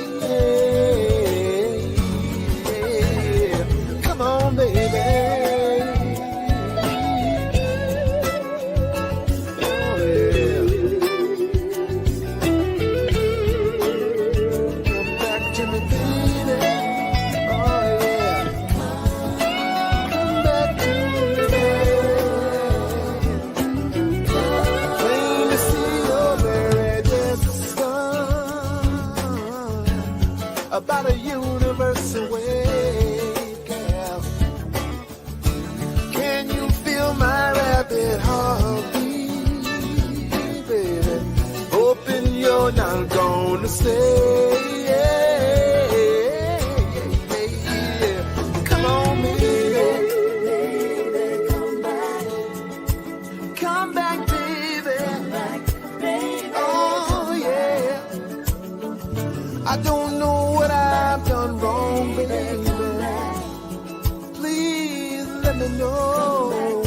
Come on, baby. Oh, yeah. Come back to me, baby. Oh, yeah. Come back to me, baby. Plain to see you're very distant, about a universe away. My rapid heartbeat, baby, hoping you're not gonna stay. I don't know what I've done wrong, baby. Please let me know.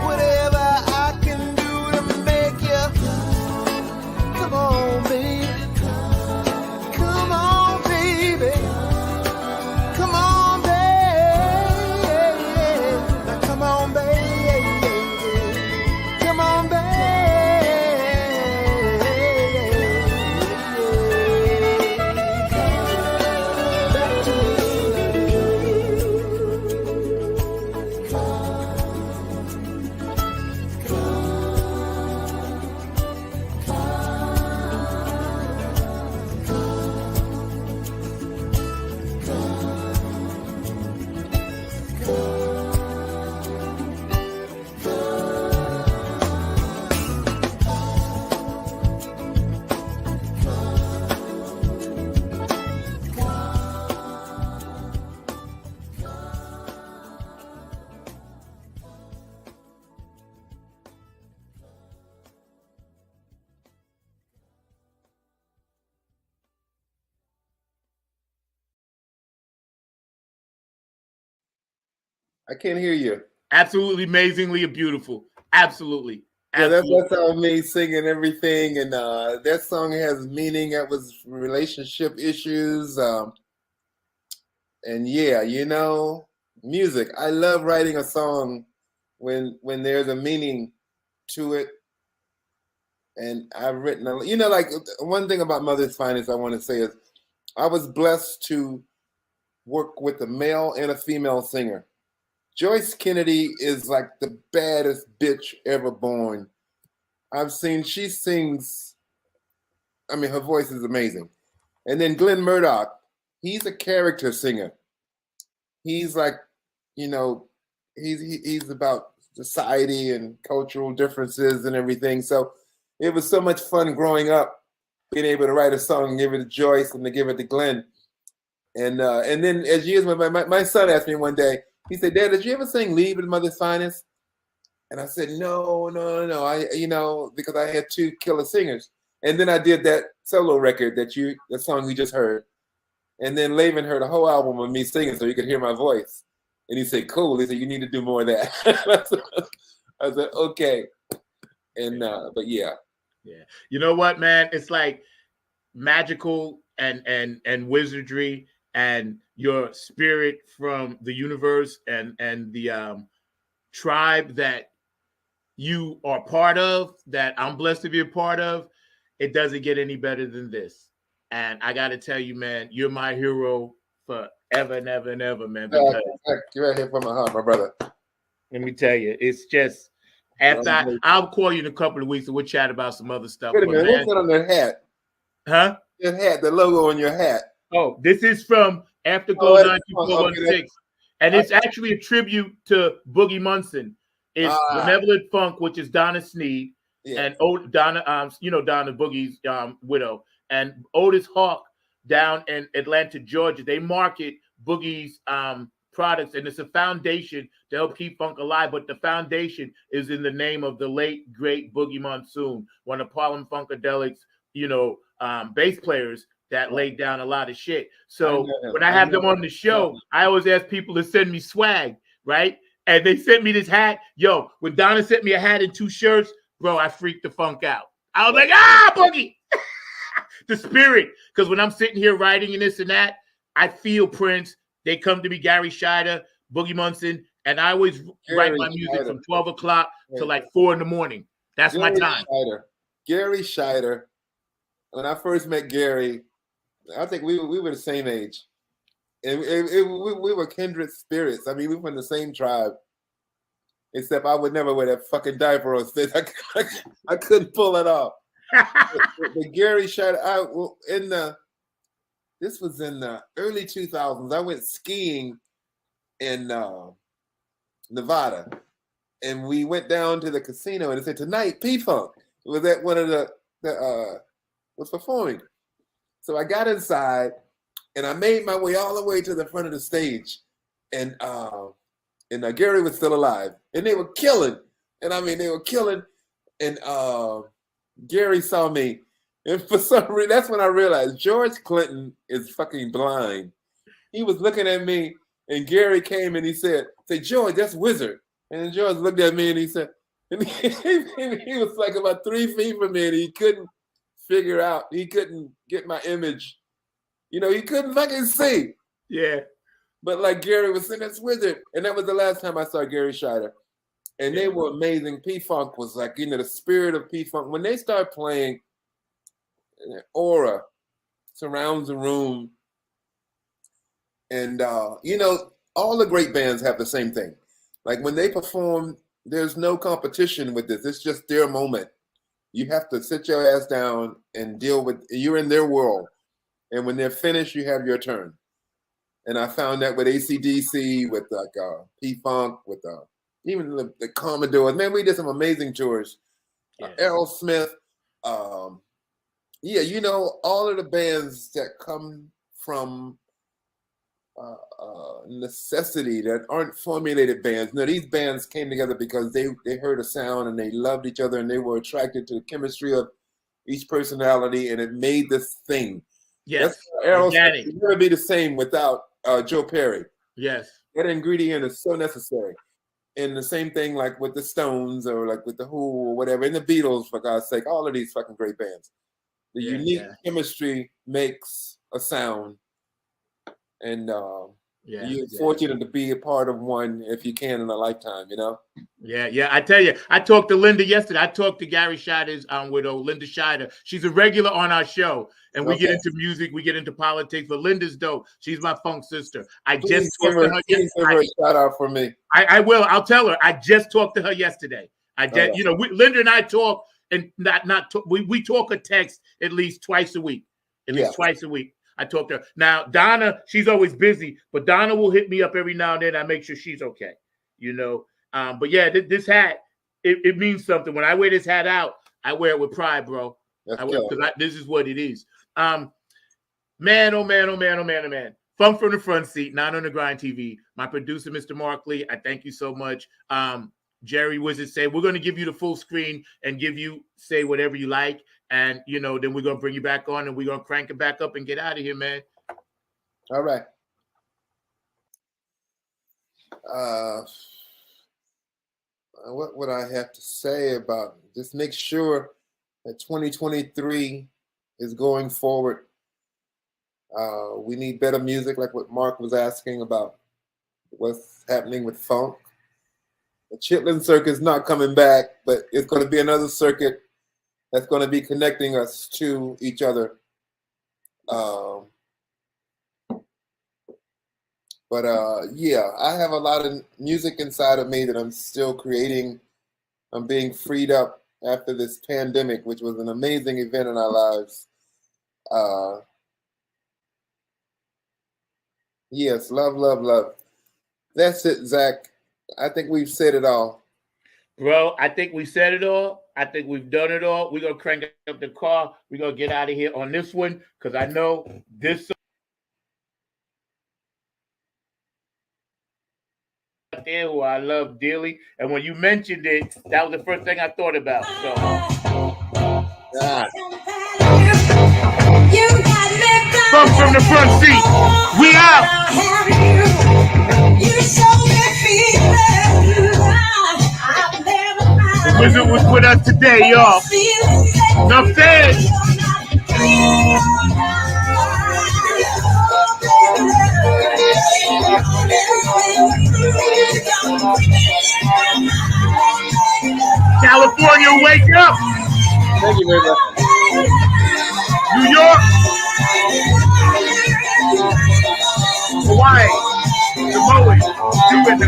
Whatever I can do to make you come on, baby. Come on, baby. Come on, baby. Now come on, baby. Come on, baby. Back to I can't hear you. Absolutely amazingly beautiful. Absolutely. Yeah, Absolutely. that's how me singing everything, and that song has meaning. That was relationship issues, and yeah, you know, music. I love writing a song when there's a meaning to it. And I've written, you know, like one thing about Mother's Finest I want to say is I was blessed to work with a male and a female singer. Joyce Kennedy is like the baddest bitch ever born. I've seen, she sings, I mean, her voice is amazing. And then Glenn Murdoch, he's a character singer. He's like, you know, he's about society and cultural differences and everything. So it was so much fun growing up, being able to write a song and give it to Joyce and to give it to Glenn. And then as years went by, my son asked me one day, he said, "Dad, did you ever sing Leave in Mother's Finest?" And I said, no. I, you know, because I had two killer singers. And then I did that solo record the song you just heard. And then Laven heard a whole album of me singing so he could hear my voice. And he said, cool. He said, you need to do more of that. I said, okay. And, but yeah. Yeah. You know what, man? It's like magical and wizardry and your spirit from the universe and the tribe that you are part of, that I'm blessed to be a part of. It doesn't get any better than this. And I got to tell you, man, you're my hero forever and ever and ever, man. Because you're right here from my heart, my brother. Let me tell you, it's just after I'll call you in a couple of weeks and we'll chat about some other stuff. Wait a minute, what's that on that hat? Huh? That hat, the logo on your hat. Oh, this is from After Go 92416. And it's actually a tribute to Boogie Munson. It's Benevolent Funk, which is Donna Sneed, and Donna, you know, Donna Boogie's widow, and Otis Hawk down in Atlanta, Georgia. They market Boogie's products, and it's a foundation to help keep funk alive. But the foundation is in the name of the late great Boogie Monsoon, one of Harlem Funkadelic's, you know, bass players that laid down a lot of shit. So when I have them on the show, I always ask people to send me swag, right? And they sent me this hat. Yo, when Donna sent me a hat and 2 shirts, bro, I freaked the funk out. I was like, Boogie. The spirit. Because when I'm sitting here writing and this and that, I feel Prince. They come to me, Gary Scheider, Boogie Munson, and I always write my music from 12 o'clock to like 4 in the morning. That's my time. Gary Scheider. When I first met Gary, I think we were the same age. And we were kindred spirits. I mean, we were in the same tribe. Except I would never wear that fucking diaper on stage. I couldn't pull it off. But Gary Scheider, this was in the early 2000s. I went skiing in Nevada. And we went down to the casino and it said, tonight, P-Funk. It was at one of was performing. So I got inside and I made my way all the way to the front of the stage. And Gary was still alive. And they were killing. And I mean, they were killing. And Gary saw me And for some reason, that's when I realized George Clinton is fucking blind. He was looking at me, and Gary came and he said, "Say, George, that's Wizard." And then George looked at me and he said, and he was like about 3 feet from me, and he couldn't figure out, he couldn't get my image. You know, he couldn't fucking see. Yeah. But like Gary was saying, that's Wizard. And that was the last time I saw Gary Scheider. And they were amazing. P-Funk was like, you know, the spirit of P-Funk. When they start playing, aura surrounds the room. And, you know, all the great bands have the same thing. Like when they perform, there's no competition with this. It's just their moment. You have to sit your ass down and deal with, you're in their world. And when they're finished, you have your turn. And I found that with AC/DC, with like P-Funk, with even the Commodores. Man, we did some amazing tours. Aerosmith. Yeah, you know, all of the bands that come from necessity, that aren't formulated bands. No, these bands came together because they heard a sound and they loved each other and they were attracted to the chemistry of each personality, and it made this thing. Yes. Aerosmith would never be the same without Joe Perry. Yes. That ingredient is so necessary. And the same thing like with the Stones or like with the Who or whatever, and the Beatles, for God's sake, all of these fucking great bands. The unique chemistry makes a sound. And you're fortunate to be a part of one if you can in a lifetime, you know? Yeah. I tell you, I talked to Linda yesterday. I talked to Gary Scheider's widow, Linda Scheider. She's a regular on our show. And we get into music, we get into politics, but Linda's dope. She's my funk sister. I just talked to her yesterday. Give her a shout out for me. I will. I'll tell her. I just talked to her yesterday. You know, Linda and I talk, and we talk a text at least twice a week. At least twice a week. I talk to her. Now, Donna, she's always busy, but Donna will hit me up every now and then. I make sure she's okay, you know. But yeah, this hat, it means something. When I wear this hat out, I wear it with pride, bro. Because this is what it is. Man, oh man. Funk from the Front Seat, Not on the Grind TV. My producer, Mr. Markley, I thank you so much. Jerry Wizard said, we're going to give you the full screen and say whatever you like. And, you know, then we're going to bring you back on and we're going to crank it back up and get out of here, man. All right. What would I have to say about it? Just make sure that 2023 is going forward. We need better music, like what Mark was asking about what's happening with funk. The Chitlin circuit is not coming back, but it's going to be another circuit that's going to be connecting us to each other. Yeah, I have a lot of music inside of me that I'm still creating. I'm being freed up after this pandemic, which was an amazing event in our lives. Yes, love. That's it, Zach. I think we've said it all. Bro, I think we said it all. I think we've done it all. We're going to crank up the car. We're going to get out of here on this one because I know this there who I love dearly. And when you mentioned it, that was the first thing I thought about. So, Funk from the Front Seat. We out. The Wizard was with us today, y'all. Enough said. California, wake up. Thank you very much. New York. Hawaii. Samoa. You and the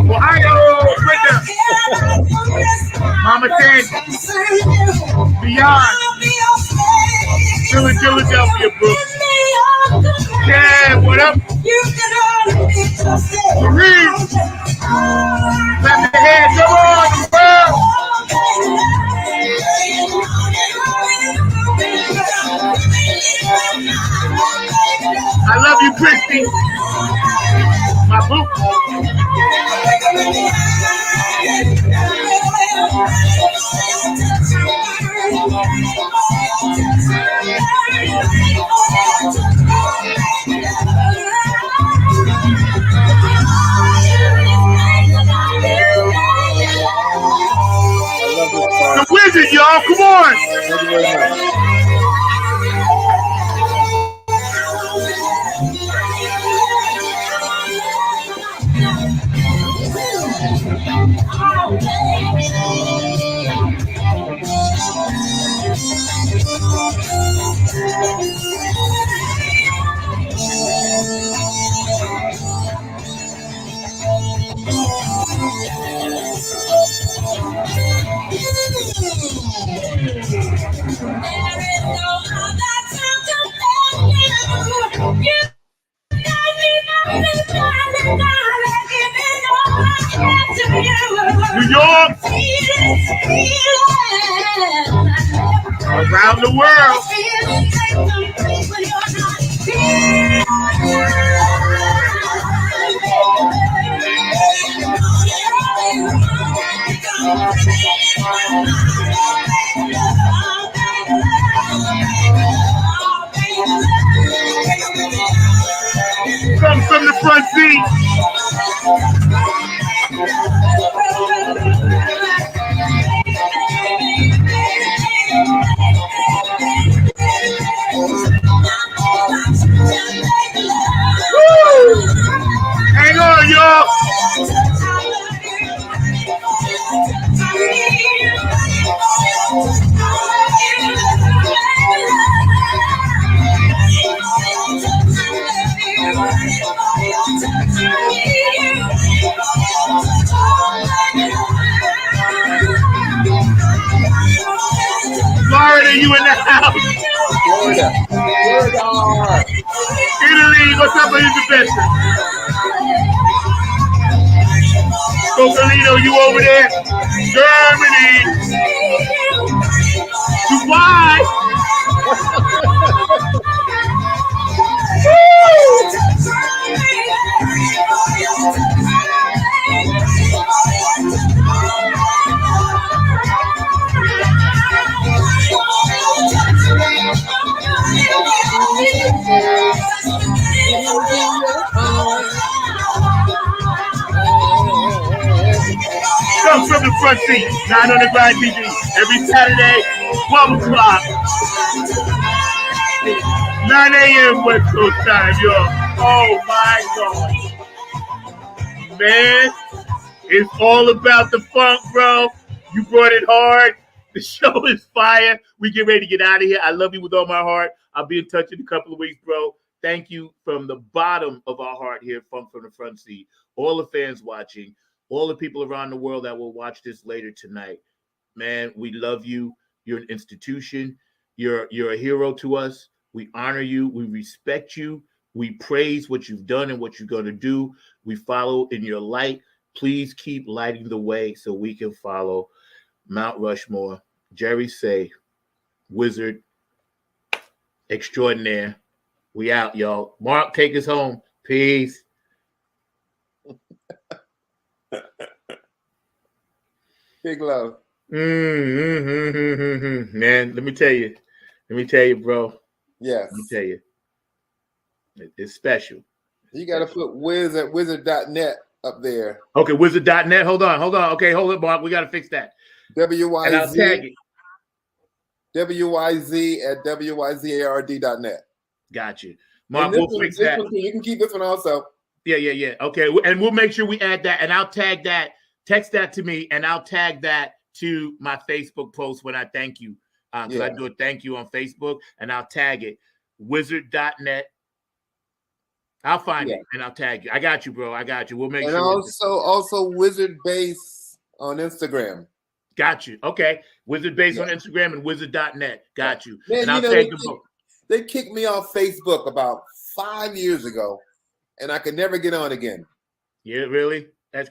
Ohio, Mama Sandy, beyond, Philadelphia, Brooklyn. Yeah, what up? Marine, clap your hands, come on, world. I love you, Christy. My boo. y'all. Come on. Thank you very much. New York. Around the world. Come from the front seat. Woo! Hang on, y'all. Florida, you in the house. Florida. Italy, what's up with the business? Cocolino, you over there? Germany. Dubai. Come from the front seat, 9 on the Grind TV, every Saturday, 12 o'clock, 9 a.m. West Coast time, y'all. Oh my God. Man, it's all about the funk, bro. You brought it hard. The show is fire. We get ready to get out of here. I love you with all my heart. I'll be in touch in a couple of weeks, bro. Thank you from the bottom of our heart here, Funk from the Front Seat. All the fans watching, all the people around the world that will watch this later tonight. Man, we love you. You're an institution. You're a hero to us. We honor you. We respect you. We praise what you've done and what you're going to do. We follow in your light. Please keep lighting the way so we can follow Mount Rushmore. Jerry Say, Wizard extraordinaire. We out, y'all. Mark, take us home. Peace. Big love. Man, let me tell you, bro. Yes. Let me tell you. It's special. You got to put wizard.net up there. Okay, wizard.net. Hold on. Okay, hold it, Mark. We got to fix that. WYZ. And I'll tag it. WYZ at WYZARD.net. Got you. Mark, we'll fix that. You can keep this one also. Yeah. Okay, and we'll make sure we add that, and I'll tag that. Text that to me, and I'll tag that to my Facebook post when I thank you. Because I do a thank you on Facebook, and I'll tag it. Wizard.net. I'll find it, and I'll tag you. I got you, bro. I got you. We'll make sure. And also Wizard Base on Instagram. Got you. Okay. Wizard Base on Instagram and wizard.net. Got you. Man, and I'll tag them both. They kicked me off Facebook about 5 years ago, and I could never get on again. Yeah, really?